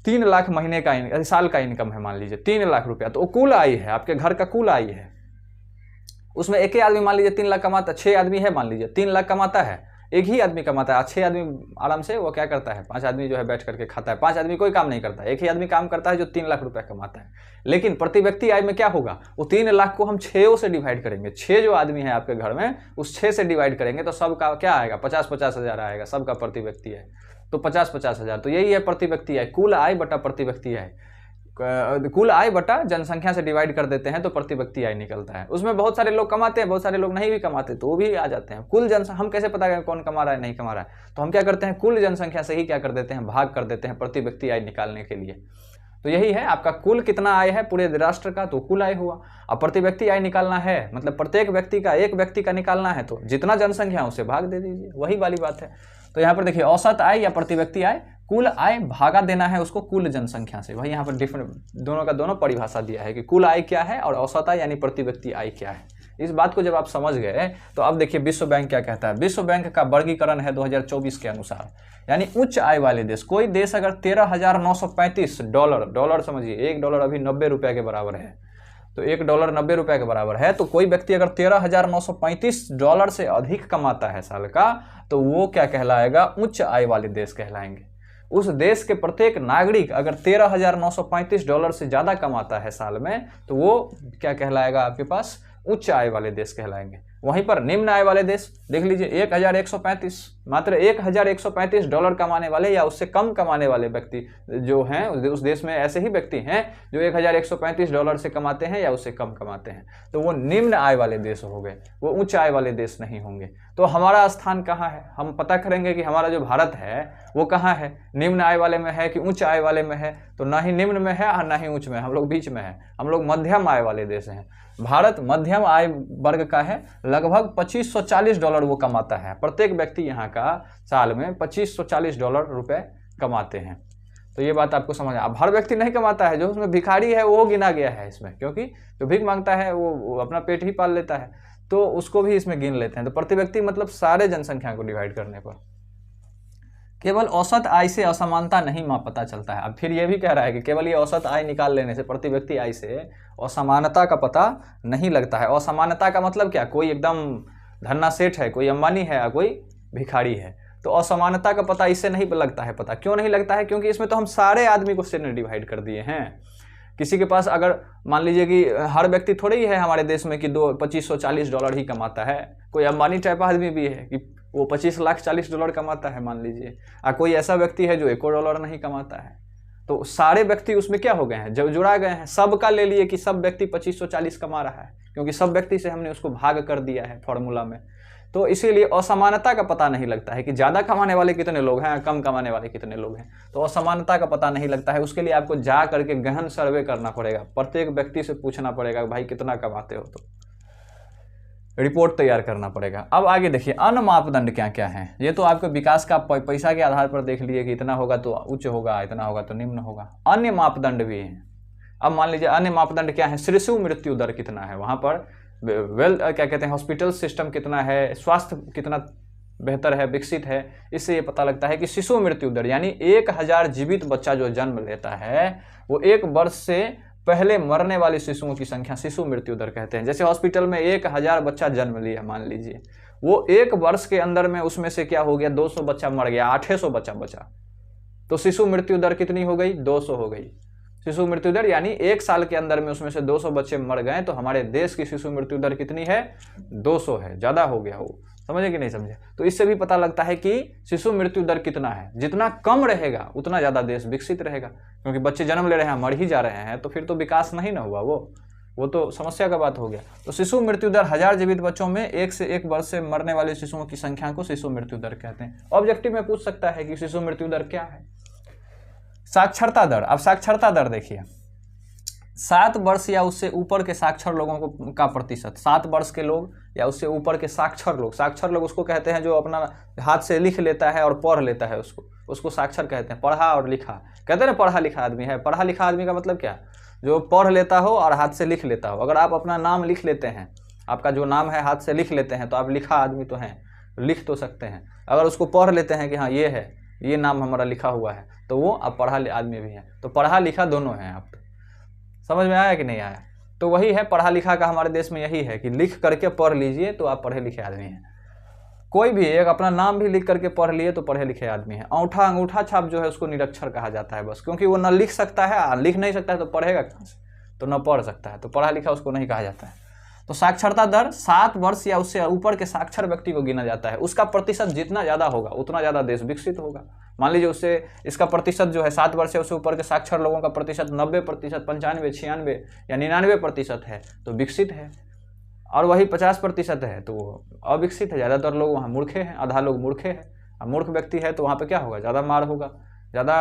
3 लाख महीने का साल का इनकम है, मान लीजिए 3 लाख रुपया, तो कुल आय है, आपके घर का कुल आय है। उसमें एक ही आदमी मान लीजिए 3 लाख कमाता, 6 आदमी है, मान लीजिए 3 लाख कमाता है, एक ही आदमी कमाता है, 6 आदमी आराम से वो क्या करता है, 5 आदमी जो है बैठ करके खाता है। 5 आदमी कोई काम नहीं करता है, एक ही आदमी काम करता है जो 3 लाख रुपया कमाता है। लेकिन प्रति व्यक्ति आय में क्या होगा, वो 3 लाख को हम 6 से डिवाइड करेंगे। 6 जो आदमी है आपके घर में, उस 6 से डिवाइड करेंगे तो सबका क्या आएगा, 50-50 हज़ार आएगा सबका प्रति व्यक्ति आय। तो 50-50 हज़ार, तो यही है प्रति व्यक्ति आय। कुल आय बटा प्रति व्यक्ति आय, कुल आय बटा जनसंख्या से डिवाइड कर देते हैं तो प्रति व्यक्ति आय निकलता है। उसमें बहुत सारे लोग कमाते हैं, बहुत सारे लोग नहीं भी कमाते, तो वो भी आ जाते हैं। कुल जनसंख्या हम कैसे पता करें कौन कमा रहा है नहीं कमा रहा है, तो हम क्या करते हैं कुल जनसंख्या से ही क्या कर देते हैं भाग कर देते हैं प्रति व्यक्ति आय निकालने के लिए। तो यही है आपका कुल कितना आय है पूरे राष्ट्र का, तो कुल आय हुआ। अब प्रति व्यक्ति आय निकालना है, मतलब प्रत्येक व्यक्ति का, एक व्यक्ति का निकालना है, तो जितना जनसंख्या है उसे भाग दे दीजिए, वही वाली बात है। तो यहाँ पर देखिए औसत आय या प्रति व्यक्ति आय, कुल आय भागा देना है उसको कुल जनसंख्या से। वही यहाँ पर डिफरेंट दोनों का दोनों परिभाषा दिया है कि कुल आय क्या है और औसत आय यानी प्रति व्यक्ति आय क्या है। इस बात को जब आप समझ गए तो अब देखिए विश्व बैंक क्या कहता है। विश्व बैंक का वर्गीकरण है 2024 के अनुसार, यानी उच्च आय वाले देश। कोई देश अगर $13,935 डॉलर समझिए, $1 अभी 90 रुपये के बराबर है, तो $1 90 रुपये के बराबर है। तो कोई व्यक्ति अगर $13,935 से अधिक कमाता है साल का, तो वो क्या कहलाएगा, उच्च आय वाले देश कहलाएंगे। उस देश के प्रत्येक नागरिक अगर $13,935 से ज़्यादा कमाता है साल में, तो वो क्या कहलाएगा, आपके पास उच्च आय वाले देश कहलाएंगे। वहीं पर निम्न आय वाले देश देख लीजिए 1135, मात्र $1135 कमाने वाले या उससे कम कमाने वाले व्यक्ति जो हैं उस देश में ऐसे ही व्यक्ति हैं जो $1135 से कमाते हैं या उससे कम कमाते हैं, तो वो निम्न आय वाले देश हो गए, वो उच्च आय वाले देश नहीं होंगे। तो हमारा स्थान कहाँ है, हम पता करेंगे कि हमारा जो भारत है वो कहाँ है, निम्न आय वाले में है कि उच्च आय वाले में है। तो ना ही निम्न में है और ना ही उच्च में, हम लोग बीच में है, हम लोग मध्यम आय वाले देश हैं। भारत मध्यम आय वर्ग का है, लगभग $2540 वो कमाता है, प्रत्येक व्यक्ति यहाँ का साल में $2540 रुपए कमाते हैं। तो ये बात आपको समझ अब हर व्यक्ति नहीं कमाता है, जो उसमें भिखारी है वो गिना गया है इसमें, क्योंकि जो भीख मांगता है वो अपना पेट ही पाल लेता है, तो उसको भी इसमें गिन लेते हैं। तो प्रति व्यक्ति मतलब सारे जनसंख्या को डिवाइड करने पर केवल औसत आय से असमानता नहीं पता चलता है। अब फिर ये भी कह रहा है कि केवल ये औसत आय निकाल लेने से, प्रति व्यक्ति आय से असमानता का पता नहीं लगता है। असमानता का मतलब क्या, कोई एकदम धन्ना सेठ है, कोई अंबानी है या कोई भिखारी है, तो असमानता का पता इससे नहीं लगता है। पता क्यों नहीं लगता है, क्योंकि इसमें तो हम सारे आदमी को से डिवाइड कर दिए हैं। किसी के पास अगर मान लीजिए कि हर व्यक्ति थोड़े ही है हमारे देश में कि $2540 ही कमाता है, कोई अंबानी टाइप आदमी भी है कि वो $25,40,000 कमाता है मान लीजिए, और कोई ऐसा व्यक्ति है जो $1 नहीं कमाता है। तो सारे व्यक्ति उसमें क्या हो गए हैं, जब जुड़ा गए हैं, सबका ले लिए कि सब व्यक्ति 2540 कमा रहा है, क्योंकि सब व्यक्ति से हमने उसको भाग कर दिया है फॉर्मूला में। तो इसीलिए असमानता का पता नहीं लगता है कि ज़्यादा कमाने वाले कितने लोग हैं, कम कमाने वाले कितने लोग हैं। तो असमानता का पता नहीं लगता है, उसके लिए आपको जा करके गहन सर्वे करना पड़ेगा, प्रत्येक व्यक्ति से पूछना पड़ेगा भाई कितना कमाते हो, तो रिपोर्ट तैयार करना पड़ेगा। अब आगे देखिए अन्य मापदंड क्या क्या हैं। ये तो आपके विकास का पैसा के आधार पर देख लिए कि इतना होगा तो उच्च होगा, इतना होगा तो निम्न होगा। अन्य मापदंड भी हैं। अब मान लीजिए अन्य मापदंड क्या है, शिशु मृत्यु दर कितना है, वहाँ पर क्या कहते हैं हॉस्पिटल सिस्टम कितना है, स्वास्थ्य कितना बेहतर है, विकसित है। इससे ये पता लगता है कि शिशु मृत्यु दर यानी 1000 जीवित बच्चा जो जन्म लेता है वो 1 वर्ष से पहले मरने वाले शिशुओं की संख्या शिशु मृत्यु दर कहते हैं। जैसे हॉस्पिटल में 1000 बच्चा जन्म लिया मान लीजिए, वो 1 वर्ष के अंदर में उसमें से क्या हो गया, 200 बच्चा मर गया, 800 बच्चा बचा, तो शिशु मृत्यु दर कितनी हो गई, 200 हो गई। शिशु मृत्यु दर यानी 1 साल के अंदर में उसमें से 200 बच्चे मर गए, तो हमारे देश की शिशु मृत्यु दर कितनी है, 200 है, ज़्यादा हो गया वो। समझे कि नहीं समझे। तो इससे भी पता लगता है कि शिशु मृत्यु दर कितना है, जितना कम रहेगा उतना ज़्यादा देश विकसित रहेगा, क्योंकि बच्चे जन्म ले रहे हैं मर ही जा रहे हैं, तो फिर तो विकास नहीं ना हुआ, वो तो समस्या का बात हो गया। तो शिशु मृत्यु दर 1000 जीवित बच्चों में 1 से 1 वर्ष से मरने वाले शिशुओं की संख्या को शिशु मृत्यु दर कहते हैं। ऑब्जेक्टिव में पूछ सकता है कि शिशु मृत्यु दर क्या है। साक्षरता दर, अब साक्षरता दर देखिए, 7 वर्ष या उससे ऊपर के साक्षर लोगों का प्रतिशत, 7 वर्ष के लोग या उससे ऊपर के साक्षर लोग उसको कहते हैं जो अपना हाथ से लिख लेता है और पढ़ लेता है, उसको साक्षर कहते हैं। पढ़ा और लिखा कहते हैं ना, पढ़ा लिखा आदमी है। पढ़ा लिखा आदमी का मतलब क्या, जो पढ़ लेता हो और हाथ से लिख लेता हो। अगर आप अपना नाम लिख लेते हैं, आपका जो नाम है हाथ से लिख लेते हैं, तो आप लिखा आदमी तो हैं, लिख तो सकते हैं। अगर उसको पढ़ लेते हैं कि हाँ ये है, ये नाम हमारा लिखा हुआ है, तो वो आप पढ़ा आदमी भी हैं। तो पढ़ा लिखा दोनों हैं। आप समझ में आया कि नहीं आया। तो वही है पढ़ा लिखा का हमारे देश में यही है कि लिख करके पढ़ लीजिए तो आप पढ़े लिखे आदमी हैं। कोई भी एक अपना नाम भी लिख करके पढ़ लिए तो पढ़े लिखे आदमी है। अंगूठा छाप जो है उसको निरक्षर कहा जाता है बस, क्योंकि वो न लिख सकता है, लिख नहीं सकता है तो पढ़ेगा कहाँ से, तो न पढ़ सकता है, तो पढ़ा लिखा उसको नहीं कहा जाता है। तो साक्षरता दर 7 वर्ष या उससे ऊपर के साक्षर व्यक्ति को गिना जाता है। उसका प्रतिशत जितना ज़्यादा होगा उतना ज़्यादा देश विकसित होगा। मान लीजिए उससे इसका प्रतिशत जो है 7 वर्ष से उससे ऊपर के साक्षर लोगों का प्रतिशत 90%, 95, 96 या 99% है तो विकसित है, और वही 50% है तो वो अविकसित है। ज़्यादातर लोग वहाँ मूर्खे हैं, आधा लोग मूर्खे हैं। अब मूर्ख व्यक्ति है तो वहाँ पे क्या होगा, ज़्यादा मार होगा, ज़्यादा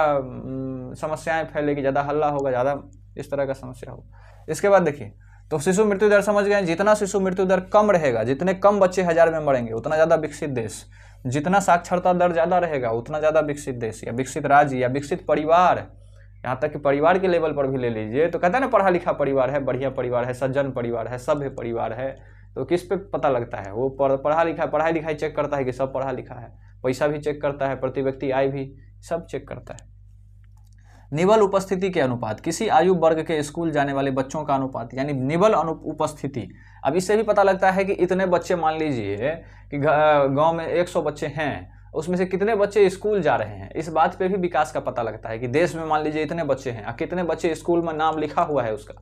समस्याएं फैलेगी, ज़्यादा हल्ला होगा, ज़्यादा इस तरह का समस्या होगा। इसके बाद देखिए, तो शिशु मृत्यु दर समझ गए, जितना शिशु मृत्यु दर कम रहेगा, जितने कम बच्चे 1000 में मरेंगे उतना ज़्यादा विकसित देश, जितना साक्षरता दर ज़्यादा रहेगा उतना ज़्यादा विकसित देश या विकसित राज्य या विकसित परिवार। यहाँ तक कि परिवार के लेवल पर भी ले लीजिए तो कहते हैं ना पढ़ा लिखा परिवार है, बढ़िया परिवार है, सज्जन परिवार है, सभ्य परिवार है। तो किस पे पता लगता है, वो पढ़ाई लिखाई चेक करता है कि सब पढ़ा लिखा है, पैसा भी चेक करता है, प्रति व्यक्ति आय भी सब चेक करता है। निबल उपस्थिति के अनुपात, किसी आयु वर्ग के स्कूल जाने वाले बच्चों का अनुपात यानी निबल उपस्थिति। अब इससे भी पता लगता है कि इतने बच्चे, मान लीजिए कि गांव में 100 बच्चे हैं, उसमें से कितने बच्चे स्कूल जा रहे हैं। इस बात पे भी विकास का पता लगता है कि देश में मान लीजिए इतने बच्चे हैं और कितने बच्चे स्कूल में नाम लिखा हुआ है उसका,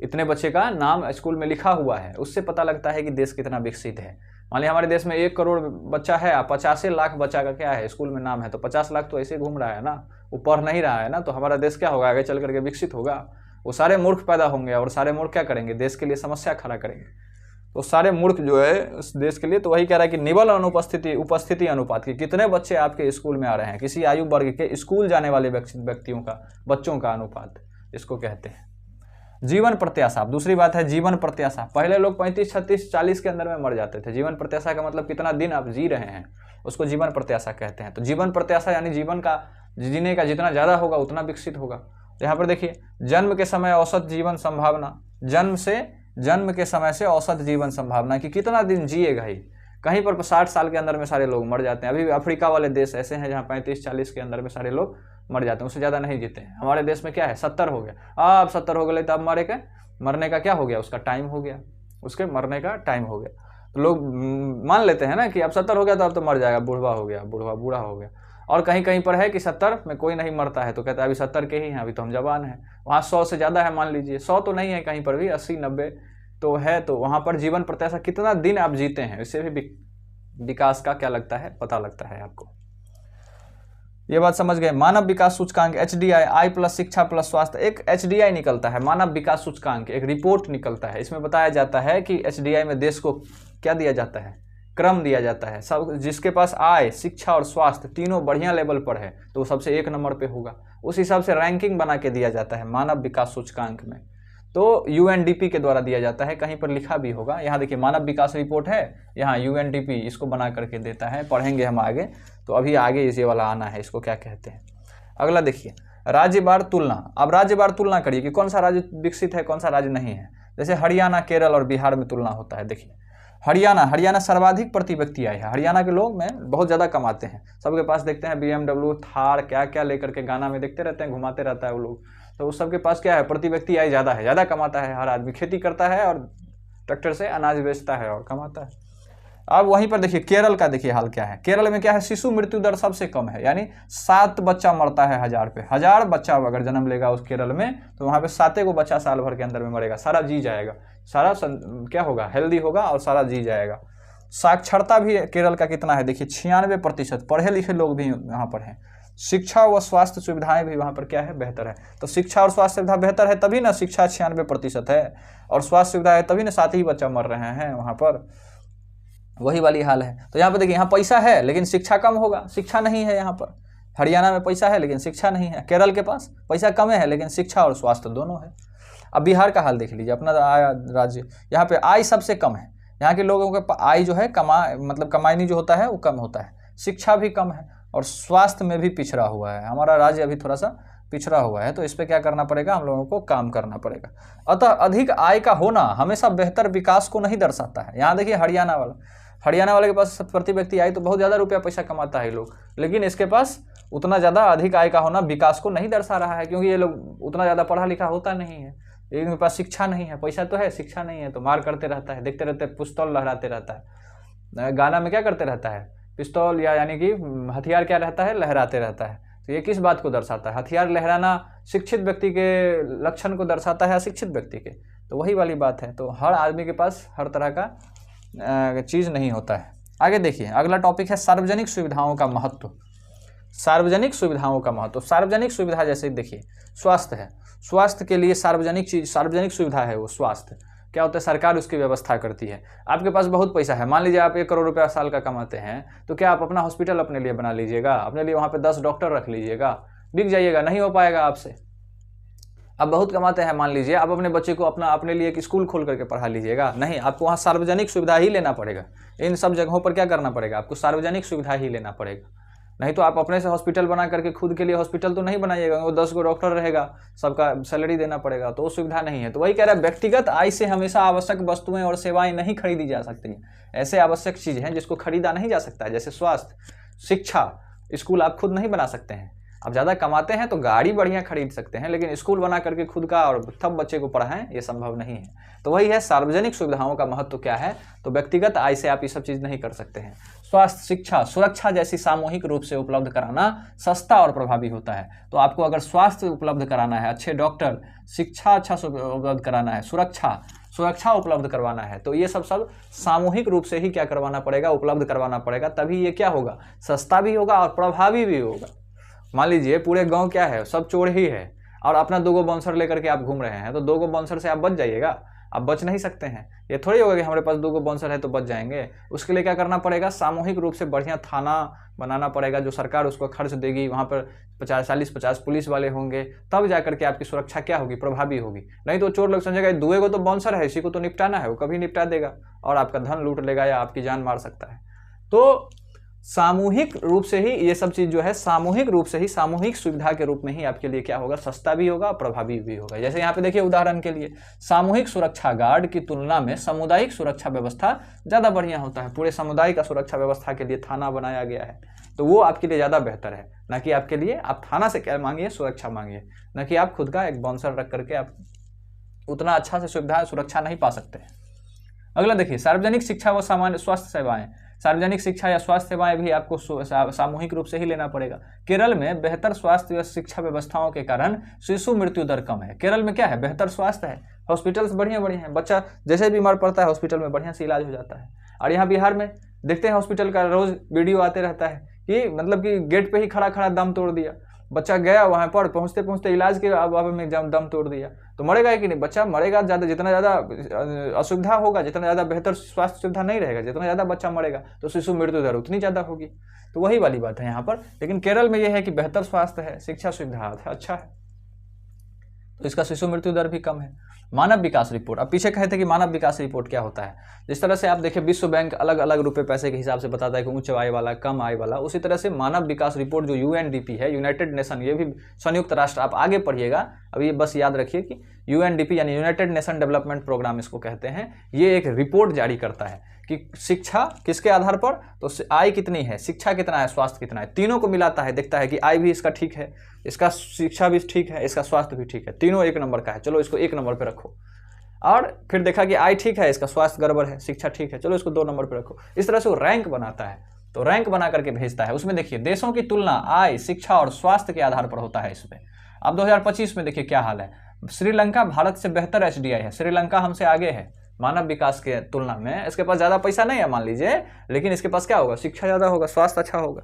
इतने बच्चे का नाम स्कूल में लिखा हुआ है, उससे पता लगता है कि देश कितना विकसित है। मान लीजिए हमारे देश में 1 करोड़ बच्चा है, 85 लाख बच्चा का क्या है स्कूल में नाम है, तो 50 लाख तो ऐसे घूम रहा है ना, वो पढ़ नहीं रहा है ना, तो हमारा देश क्या होगा, आगे चल करके विकसित होगा। वो सारे मूर्ख पैदा होंगे और सारे मूर्ख क्या करेंगे, देश के लिए समस्या खड़ा करेंगे। तो सारे मूर्ख जो है उस देश के लिए, तो वही कह रहा है कि निबल अनुपस्थिति उपस्थिति अनुपात की कितने बच्चे आपके स्कूल में आ रहे हैं, किसी आयु वर्ग के स्कूल जाने वाले व्यक्तियों का, बच्चों का अनुपात, इसको कहते हैं। जीवन प्रत्याशा, दूसरी बात है जीवन प्रत्याशा। पहले लोग 35, 36, 40 के अंदर में मर जाते थे। जीवन प्रत्याशा का मतलब कितना दिन आप जी रहे हैं, उसको जीवन प्रत्याशा कहते हैं। तो जीवन प्रत्याशा यानी जीवन का जीने का जितना ज़्यादा होगा उतना विकसित होगा। तो यहाँ पर देखिए, जन्म के समय औसत जीवन संभावना, जन्म के समय से औसत जीवन संभावना कि कितना दिन जिएगा ही। कहीं पर 60 साल के अंदर में सारे लोग मर जाते हैं। अभी अफ्रीका वाले देश ऐसे हैं जहाँ 35-40 के अंदर में सारे लोग मर जाते हैं, उससे ज़्यादा नहीं जीते हैं। हमारे देश में क्या है, 70 हो गया। अब 70 हो गए तो अब मरने का क्या हो गया, उसका टाइम हो गया, उसके मरने का टाइम हो गया। तो लोग मान लेते हैं ना कि अब 70 हो गया तो अब तो मर जाएगा, बूढ़ा हो गया, बूढ़ा हो गया। और कहीं कहीं पर है कि 70 में कोई नहीं मरता है, तो कहता है अभी 70 के ही हैं, अभी तो हम जवान हैं। वहाँ 100 से ज़्यादा है, मान लीजिए 100 तो नहीं है, कहीं पर भी 80-90 तो है। तो वहाँ पर जीवन प्रत्याशा कितना दिन आप जीते हैं, इससे भी विकास का क्या लगता है, पता लगता है आपको। ये बात समझ गए। मानव विकास सूचकांक HDI, आई प्लस शिक्षा प्लस स्वास्थ्य, एक HDI निकलता है, मानव विकास सूचकांक, एक रिपोर्ट निकलता है। इसमें बताया जाता है कि HDI में देश को क्या दिया जाता है, क्रम दिया जाता है। सब जिसके पास आय, शिक्षा और स्वास्थ्य तीनों बढ़िया लेवल पर है तो वो सबसे 1 नंबर पे होगा। उस हिसाब से रैंकिंग बना के दिया जाता है मानव विकास सूचकांक में। तो UNDP के द्वारा दिया जाता है, कहीं पर लिखा भी होगा। यहाँ देखिए मानव विकास रिपोर्ट है, यहाँ UNDP इसको बना करके देता है, पढ़ेंगे हम आगे। तो अभी आगे इसे वाला आना है, इसको क्या कहते हैं। अगला देखिए, राज्यवार तुलना। अब राज्यवार तुलना करिए कि कौन सा राज्य विकसित है, कौन सा राज्य नहीं है। जैसे हरियाणा, केरल और बिहार में तुलना होता है। देखिए हरियाणा सर्वाधिक प्रति व्यक्ति आय है। हरियाणा के लोग में बहुत ज़्यादा कमाते हैं, सबके पास देखते हैं BMW, थार, क्या क्या लेकर के गाना में देखते रहते हैं, घुमाते रहता है वो लोग। तो उस सबके पास क्या है, प्रति व्यक्ति आय ज़्यादा है, ज़्यादा कमाता है। हर आदमी खेती करता है और ट्रैक्टर से अनाज बेचता है और कमाता है। अब वहीं पर देखिए केरल का, देखिए हाल क्या है। केरल में क्या है, शिशु मृत्यु दर सबसे कम है, यानी 7 बच्चा मरता है 1000 पे। 1000 बच्चा अगर जन्म लेगा उस केरल में तो वहाँ पे 7 को बच्चा साल भर के अंदर में मरेगा, सारा जी जाएगा, सारा क्या होगा, हेल्दी होगा और सारा जी जाएगा। साक्षरता भी केरल का कितना है, देखिए 96%, पढ़े लिखे लोग भी यहाँ पर हैं। शिक्षा व स्वास्थ्य सुविधाएं भी वहाँ पर क्या है, बेहतर है। तो शिक्षा और स्वास्थ्य सुविधा बेहतर है तभी ना शिक्षा 96% है, और स्वास्थ्य सुविधा है तभी ना 7 ही बच्चा मर रहे हैं वहाँ पर, वही वाली हाल है। तो यहाँ पर देखिए, यहाँ पैसा है लेकिन शिक्षा कम होगा, शिक्षा नहीं है यहाँ पर। हरियाणा में पैसा है लेकिन शिक्षा नहीं है, केरल के पास पैसा कम है लेकिन शिक्षा और स्वास्थ्य दोनों है। अब बिहार का हाल देख लीजिए, अपना राज्य, यहाँ पे आय सबसे कम है। यहाँ के लोगों के आय जो है कमाई जो होता है वो कम होता है, शिक्षा भी कम है और स्वास्थ्य में भी पिछड़ा हुआ है। हमारा राज्य अभी थोड़ा सा पिछड़ा हुआ है, तो इस पर क्या करना पड़ेगा, हम लोगों को काम करना पड़ेगा। अतः अधिक आय का होना हमेशा बेहतर विकास को नहीं दर्शाता है। यहाँ देखिए हरियाणा वाले के पास प्रति व्यक्ति आय तो बहुत ज़्यादा रुपया पैसा कमाता है लोग, लेकिन इसके पास उतना ज़्यादा अधिक आय का होना विकास को नहीं दर्शा रहा है, क्योंकि ये लोग उतना ज़्यादा पढ़ा लिखा होता नहीं है, इनके पास शिक्षा नहीं है। पैसा तो है, शिक्षा नहीं है, तो मार करते रहता है, देखते रहते, पिस्तौल लहराते रहता है। गाना में क्या करते रहता है, पिस्तौल या यानी कि हथियार क्या रहता है, लहराते रहता है। तो ये किस बात को दर्शाता है, हथियार लहराना शिक्षित व्यक्ति के लक्षण को दर्शाता है, अशिक्षित व्यक्ति के, तो वही वाली बात है। तो हर आदमी के पास हर तरह का चीज़ नहीं होता है। आगे देखिए, अगला टॉपिक है सार्वजनिक सुविधाओं का महत्व। सार्वजनिक सुविधाओं का महत्व, सार्वजनिक सुविधा जैसे देखिए स्वास्थ्य है, स्वास्थ्य के लिए सार्वजनिक सुविधा है वो स्वास्थ्य। क्या होता है, सरकार उसकी व्यवस्था करती है। आपके पास बहुत पैसा है, मान लीजिए आप 1 करोड़ रुपया साल का कमाते हैं, तो क्या आप अपना हॉस्पिटल अपने लिए बना लीजिएगा, अपने लिए वहाँ पे 10 डॉक्टर रख लीजिएगा, बिक जाइएगा, नहीं हो पाएगा आपसे। आप बहुत कमाते हैं, मान लीजिए आप अपने बच्चे को अपने लिए एक स्कूल खोल करके पढ़ा लीजिएगा, नहीं, आपको वहाँ सार्वजनिक सुविधा ही लेना पड़ेगा। इन सब जगहों पर क्या करना पड़ेगा, आपको सार्वजनिक सुविधा ही लेना पड़ेगा। नहीं तो आप अपने से हॉस्पिटल बना करके खुद के लिए हॉस्पिटल तो नहीं बनाइएगा, वो 10 गो डॉक्टर रहेगा, सबका सैलरी देना पड़ेगा, तो वो सुविधा नहीं है। तो वही कह रहा है, व्यक्तिगत आय से हमेशा आवश्यक वस्तुएं और सेवाएं नहीं खरीदी जा सकती। ऐसे आवश्यक चीज़ हैं जिसको खरीदा नहीं जा सकता है, जैसे स्वास्थ्य, शिक्षा, स्कूल आप खुद नहीं बना सकते हैं, आप ज़्यादा कमाते हैं तो गाड़ी बढ़िया खरीद सकते हैं, लेकिन स्कूल बना करके खुद का और तब बच्चे को पढ़ाएं, ये संभव नहीं है। तो वही है, सार्वजनिक सुविधाओं का महत्व क्या है, तो व्यक्तिगत आय से आप ये सब चीज़ नहीं कर सकते हैं। स्वास्थ्य, शिक्षा, सुरक्षा जैसी सामूहिक रूप से उपलब्ध कराना सस्ता और प्रभावी होता है। तो आपको अगर स्वास्थ्य उपलब्ध कराना है, अच्छे डॉक्टर, शिक्षा अच्छा उपलब्ध कराना है, सुरक्षा उपलब्ध करवाना है, तो ये सब सामूहिक रूप से ही क्या करवाना पड़ेगा, उपलब्ध करवाना पड़ेगा। तभी ये क्या होगा, सस्ता भी होगा और प्रभावी भी होगा। मान लीजिए पूरे गांव क्या है, सब चोर ही है और अपना 2 बाउंसर लेकर के आप घूम रहे हैं, तो 2 बाउंसर से आप बच जाइएगा? आप बच नहीं सकते हैं। ये थोड़ी होगा कि हमारे पास 2 बाउंसर है तो बच जाएंगे। उसके लिए क्या करना पड़ेगा, सामूहिक रूप से बढ़िया थाना बनाना पड़ेगा, जो सरकार उसको खर्च देगी, वहाँ पर 40-50 पुलिस वाले होंगे, तब जाकर के आपकी सुरक्षा क्या होगी, प्रभावी होगी। नहीं तो चोर लोग समझेगा 2 को तो बाउंसर है, इसी को तो निपटाना है, वो कभी निपटा देगा और आपका धन लूट लेगा या आपकी जान मार सकता है। तो सामूहिक रूप से ही ये सब चीज़ जो है, सामूहिक रूप से ही, सामूहिक सुविधा के रूप में ही आपके लिए क्या होगा, सस्ता भी होगा, प्रभावी भी होगा। जैसे यहाँ पे देखिए उदाहरण के लिए, सामूहिक सुरक्षा गार्ड की तुलना में सामुदायिक सुरक्षा व्यवस्था ज़्यादा बढ़िया होता है। पूरे समुदाय का सुरक्षा व्यवस्था के लिए थाना बनाया गया है, तो वो आपके लिए ज़्यादा बेहतर है, ना कि आपके लिए आप थाना से क्या मांगिए, सुरक्षा मांगिए, ना कि आप खुद का एक बाउंसर रख करके आप उतना अच्छा से सुविधा सुरक्षा नहीं पा सकते। अगला देखिए, सार्वजनिक शिक्षा व सामान्य स्वास्थ्य सेवाएं। सार्वजनिक शिक्षा या स्वास्थ्य सेवाएं भी आपको सामूहिक रूप से ही लेना पड़ेगा। केरल में बेहतर स्वास्थ्य व शिक्षा व्यवस्थाओं के कारण शिशु मृत्यु दर कम है। केरल में क्या है, बेहतर स्वास्थ्य है, हॉस्पिटल्स बढ़िया हैं, बच्चा जैसे बीमार पड़ता है हॉस्पिटल में बढ़िया से इलाज हो जाता है। और यहाँ बिहार में देखते हैं हॉस्पिटल का रोज वीडियो आते रहता है कि मतलब कि गेट पे ही खड़ा खड़ा दम तोड़ दिया, बच्चा गया वहाँ पर, पहुँचते पहुँचते इलाज के अभाव में दम तोड़ दिया। तो मरेगा कि नहीं, बच्चा मरेगा ज़्यादा, जितना ज़्यादा असुविधा होगा, जितना ज़्यादा बेहतर स्वास्थ्य सुविधा नहीं रहेगा, जितना ज़्यादा बच्चा मरेगा तो शिशु मृत्यु दर उतनी ज़्यादा होगी। तो वही वाली बात है यहाँ पर। लेकिन केरल में यह है कि बेहतर स्वास्थ्य है, शिक्षा सुविधा अच्छा है, तो इसका शिशु मृत्यु दर भी कम है। मानव विकास रिपोर्ट, अब पीछे कहे थे कि मानव विकास रिपोर्ट क्या होता है। जिस तरह से आप देखिए विश्व बैंक अलग अलग रुपए पैसे के हिसाब से बताता है कि उच्च आय वाला, कम आय वाला, उसी तरह से मानव विकास रिपोर्ट जो यूएनडीपी है, यूनाइटेड नेशन, ये भी संयुक्त राष्ट्र, आप आगे पढ़िएगा, अब ये बस याद रखिए कि यूएनडीपी यानी यूनाइटेड नेशन डेवलपमेंट प्रोग्राम इसको कहते हैं। ये एक रिपोर्ट जारी करता है कि शिक्षा किसके आधार पर, तो आय कितनी है, शिक्षा कितना है, स्वास्थ्य कितना है, तीनों को मिलाता है, देखता है कि आय भी इसका ठीक है, इसका शिक्षा भी ठीक है, इसका स्वास्थ्य भी ठीक है, तीनों 1 नंबर का है, चलो इसको 1 नंबर पे रखो। और फिर देखा कि आय ठीक है, इसका स्वास्थ्य गड़बड़ है, शिक्षा ठीक है, चलो इसको 2 नंबर पे रखो। इस तरह से वो रैंक बनाता है, तो रैंक बना करके भेजता है। उसमें देखिए देशों की तुलना आय, शिक्षा और स्वास्थ्य के आधार पर होता है इसमें। अब 2025 में देखिए क्या हाल है, श्रीलंका भारत से बेहतर एचडीआई है, श्रीलंका हमसे आगे है मानव विकास के तुलना में। इसके पास ज़्यादा पैसा नहीं है मान लीजिए, लेकिन इसके पास क्या होगा, शिक्षा ज़्यादा होगा, स्वास्थ्य अच्छा होगा,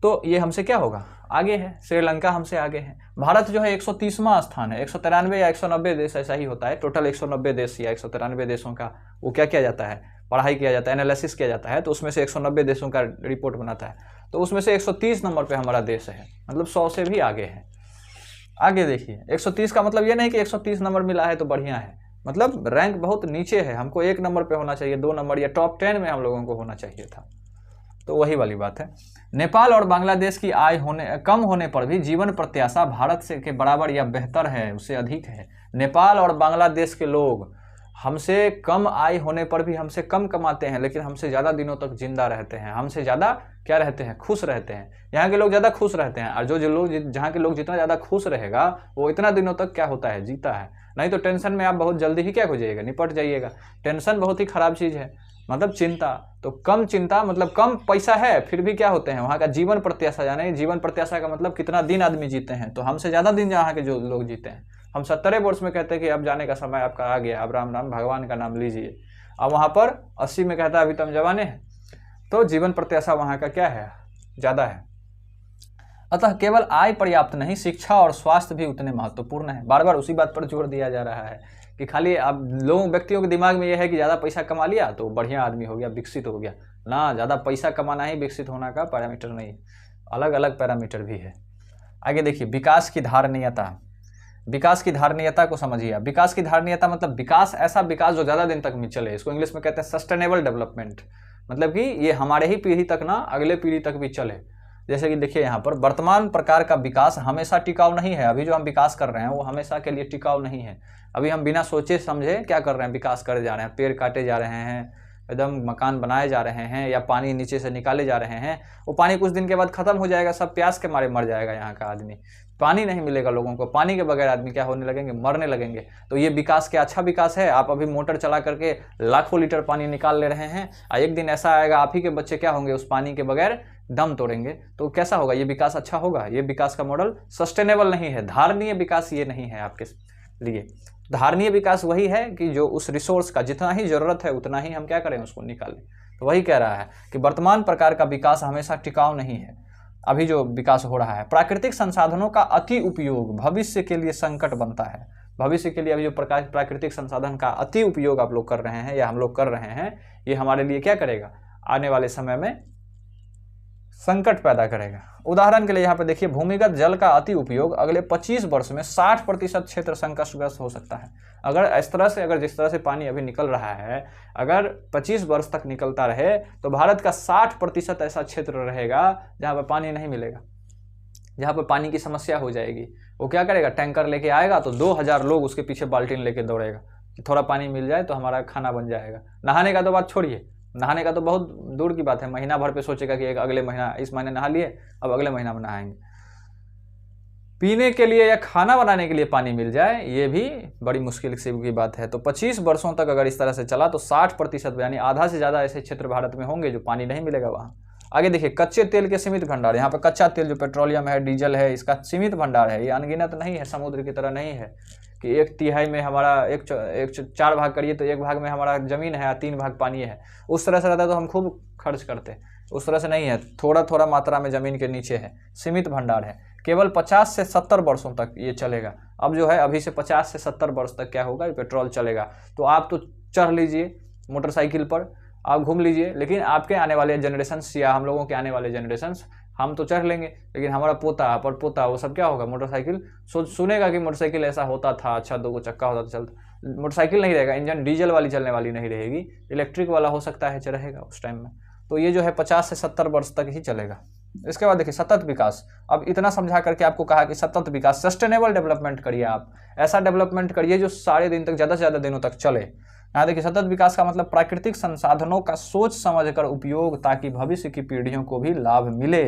तो ये हमसे क्या होगा, आगे है, श्रीलंका हमसे आगे है। भारत जो है 130वां स्थान है, 193 या 190 देश ऐसा ही होता है, टोटल 190 देश या 193 देशों का वो क्या किया जाता है, पढ़ाई किया जाता है, एनालिसिस किया जाता है, तो उसमें से 190 देशों का रिपोर्ट बनाता है, तो उसमें से 130 नंबर पे हमारा देश है, मतलब 100 से भी आगे है। आगे देखिए 130 का मतलब ये नहीं कि 130 नंबर मिला है तो बढ़िया है, मतलब रैंक बहुत नीचे है, हमको 1 नंबर पे होना चाहिए, 2 नंबर या टॉप 10 में हम लोगों को होना चाहिए था। तो वही वाली बात है। नेपाल और बांग्लादेश की आय कम होने पर भी जीवन प्रत्याशा भारत से के बराबर या बेहतर है, उससे अधिक है। नेपाल और बांग्लादेश के लोग हमसे कम आय होने पर भी हमसे कम कमाते हैं, लेकिन हमसे ज़्यादा दिनों तक जिंदा रहते हैं, हमसे ज़्यादा क्या रहते हैं, खुश रहते हैं। यहाँ के लोग ज़्यादा खुश रहते हैं, और जो लोग जहाँ के लोग जितना ज़्यादा खुश रहेगा वो इतना दिनों तक क्या होता है, जीता है। नहीं तो टेंशन में आप बहुत जल्दी ही क्या हो जाइएगा, निपट जाइएगा। टेंशन बहुत ही खराब चीज़ है, मतलब चिंता, तो कम चिंता मतलब कम पैसा है फिर भी क्या होते हैं, वहाँ का जीवन प्रत्याशा, यानी जीवन प्रत्याशा का मतलब कितना दिन आदमी जीते हैं, तो हमसे ज़्यादा दिन यहाँ के जो लोग जीते हैं। हम 70 वर्ष में कहते हैं कि अब जाने का समय आपका आ गया, अब राम राम भगवान का नाम लीजिए, अब वहाँ पर 80 में कहता है अभी तुम जवाने हैं, तो जीवन प्रत्याशा वहाँ का क्या है, ज़्यादा है। अतः केवल आय पर्याप्त नहीं, शिक्षा और स्वास्थ्य भी उतने महत्वपूर्ण है। बार बार उसी बात पर जोर दिया जा रहा है कि खाली अब व्यक्तियों के दिमाग में यह है कि ज़्यादा पैसा कमा लिया तो बढ़िया आदमी हो गया, विकसित हो गया ना। ज़्यादा पैसा कमाना ही विकसित होना का पैरामीटर नहीं, अलग अलग पैरामीटर भी है। आगे देखिए विकास की धारणीयता, विकास की धारणीयता को समझिए। विकास की धारणीयता मतलब विकास, ऐसा विकास जो ज़्यादा दिन तक में चले, इसको इंग्लिश में कहते हैं सस्टेनेबल डेवलपमेंट, मतलब कि ये हमारे ही पीढ़ी तक ना अगले पीढ़ी तक भी चले। जैसे कि देखिए यहाँ पर वर्तमान प्रकार का विकास हमेशा टिकाऊ नहीं है। अभी जो हम विकास कर रहे हैं वो हमेशा के लिए टिकाऊ नहीं है। अभी हम बिना सोचे समझे क्या कर रहे हैं, विकास करे जा रहे हैं, पेड़ काटे जा रहे हैं, एकदम मकान बनाए जा रहे हैं या पानी नीचे से निकाले जा रहे हैं, वो पानी कुछ दिन के बाद खत्म हो जाएगा, सब प्यास के मारे मर जाएगा यहाँ का आदमी, पानी नहीं मिलेगा लोगों को, पानी के बगैर आदमी क्या होने लगेंगे, मरने लगेंगे। तो ये विकास क्या अच्छा विकास है? आप अभी मोटर चला करके लाखों लीटर पानी निकाल ले रहे हैं, और एक दिन ऐसा आएगा आप ही के बच्चे क्या होंगे, उस पानी के बगैर दम तोड़ेंगे, तो कैसा होगा? ये विकास अच्छा होगा? ये विकास का मॉडल सस्टेनेबल नहीं है, धारणीय विकास ये नहीं है आपके लिए। धारणीय विकास वही है कि जो उस रिसोर्स का जितना ही जरूरत है उतना ही हम क्या करें, उसको निकालें। तो वही कह रहा है कि वर्तमान प्रकार का विकास हमेशा टिकाऊ नहीं है। अभी जो विकास हो रहा है, प्राकृतिक संसाधनों का अति उपयोग भविष्य के लिए संकट बनता है। भविष्य के लिए अभी जो प्राकृतिक संसाधन का अति उपयोग आप लोग कर रहे हैं या हम लोग कर रहे हैं, ये हमारे लिए क्या करेगा, आने वाले समय में संकट पैदा करेगा। उदाहरण के लिए यहाँ पे देखिए, भूमिगत जल का अति उपयोग अगले 25 वर्ष में 60% क्षेत्र संकटग्रस्त हो सकता है। अगर इस तरह से, अगर जिस तरह से पानी अभी निकल रहा है, अगर 25 वर्ष तक निकलता रहे तो भारत का 60% ऐसा क्षेत्र रहेगा जहाँ पर पानी नहीं मिलेगा, जहाँ पर पानी की समस्या हो जाएगी। वो क्या करेगा, टैंकर लेके आएगा तो 2000 लोग उसके पीछे बाल्टीन लेके दौड़ेगा कि थोड़ा पानी मिल जाए तो हमारा खाना बन जाएगा। नहाने का तो बात छोड़िए, नहाने का तो बहुत दूर की बात है, महीना भर पे सोचेगा कि एक अगले महीना, इस महीने नहा लिए, अब अगले महीना में नहाएंगे। पीने के लिए या खाना बनाने के लिए पानी मिल जाए, ये भी बड़ी मुश्किल से की बात है। तो 25 वर्षों तक अगर इस तरह से चला तो 60% यानी आधा से ज़्यादा ऐसे क्षेत्र भारत में होंगे जो पानी नहीं मिलेगा वहाँ। आगे देखिए, कच्चे तेल के सीमित भंडार। यहाँ पर कच्चा तेल जो पेट्रोलियम है, डीजल है, इसका सीमित भंडार है, ये अनगिनत नहीं है, समुद्र की तरह नहीं है कि 1/3 में हमारा एक 4 भाग करिए तो 1 भाग में हमारा ज़मीन है, 3 भाग पानी है। उस तरह से रहता तो हम खूब खर्च करते, उस तरह से नहीं है, थोड़ा थोड़ा मात्रा में ज़मीन के नीचे है, सीमित भंडार है। केवल 50 से 70 वर्षों तक ये चलेगा। अब जो है अभी से 50 से 70 वर्ष तक क्या होगा, पेट्रोल चलेगा। तो आप तो चढ़ लीजिए मोटरसाइकिल पर, आप घूम लीजिए, लेकिन आपके आने वाले जनरेशन्स या हम लोगों के आने वाले जनरेशन्स, हम तो चढ़ लेंगे लेकिन हमारा पोता परपोता वो सब क्या होगा, मोटरसाइकिल सुनेगा कि मोटरसाइकिल ऐसा होता था, अच्छा 2 चक्का होता था, चलता। मोटरसाइकिल नहीं रहेगा, इंजन डीजल वाली चलने वाली नहीं रहेगी, इलेक्ट्रिक वाला हो सकता है रहेगा उस टाइम में। तो ये जो है 50 से 70 वर्ष तक ही चलेगा। इसके बाद देखिए, सतत विकास। अब इतना समझा करके आपको कहा कि सतत विकास, सस्टेनेबल डेवलपमेंट करिए, आप ऐसा डेवलपमेंट करिए जो सारे दिन तक, ज़्यादा से ज़्यादा दिनों तक चले। यहाँ देखिए, सतत विकास का मतलब प्राकृतिक संसाधनों का सोच समझकर उपयोग ताकि भविष्य की पीढ़ियों को भी लाभ मिले,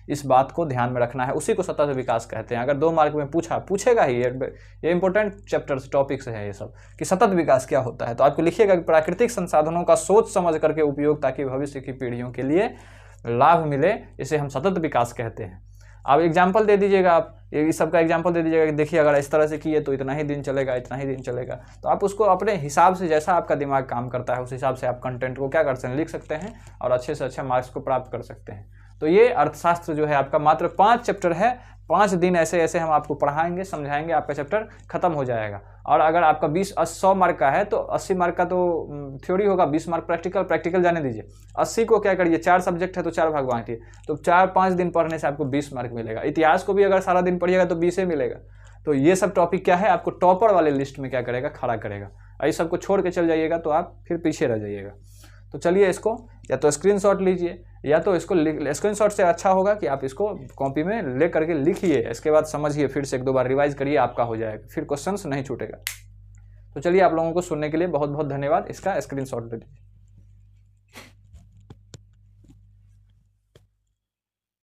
इस बात को ध्यान में रखना है, उसी को सतत विकास कहते हैं। अगर 2 मार्क में पूछेगा ही, ये इंपॉर्टेंट चैप्टर्स टॉपिक्स है ये सब, कि सतत विकास क्या होता है, तो आपको लिखिएगा कि प्राकृतिक संसाधनों का सोच समझ करके उपयोग ताकि भविष्य की पीढ़ियों के लिए लाभ मिले, इसे हम सतत विकास कहते हैं। आप एग्जाम्पल दे दीजिएगा, आप इस सब का एग्जाम्पल दे दीजिएगा कि देखिए अगर इस तरह से किए तो इतना ही दिन चलेगा, इतना ही दिन चलेगा। तो आप उसको अपने हिसाब से, जैसा आपका दिमाग काम करता है उस हिसाब से आप कंटेंट को क्या कर सकते हैं, लिख सकते हैं और अच्छे से अच्छे मार्क्स को प्राप्त कर सकते हैं। तो ये अर्थशास्त्र जो है आपका मात्र 5 चैप्टर है, 5 दिन ऐसे ऐसे हम आपको पढ़ाएंगे, समझाएंगे, आपका चैप्टर खत्म हो जाएगा। और अगर आपका 100 मार्क का है तो 80 मार्क का तो थ्योरी होगा, 20 मार्क प्रैक्टिकल जाने दीजिए। 80 को क्या करिए, 4 सब्जेक्ट है तो 4 भाग बांटिए, तो 4-5 दिन पढ़ने से आपको 20 मार्क मिलेगा। इतिहास को भी अगर सारा दिन पढ़िएगा तो 20 ही मिलेगा। तो ये सब टॉपिक क्या है, आपको टॉपर वाले लिस्ट में क्या करेगा, खड़ा करेगा। इस सबको छोड़ के चल जाइएगा तो आप फिर पीछे रह जाइएगा। तो चलिए, इसको या तो स्क्रीनशॉट लीजिए या तो इसको स्क्रीनशॉट से अच्छा होगा कि आप इसको कॉपी में ले करके लिखिए, इसके बाद समझिए, फिर से 1-2 बार रिवाइज करिए, आपका हो जाएगा, फिर क्वेश्चंस नहीं छूटेगा। तो चलिए, आप लोगों को सुनने के लिए बहुत बहुत धन्यवाद। इसका स्क्रीनशॉट ले लीजिए।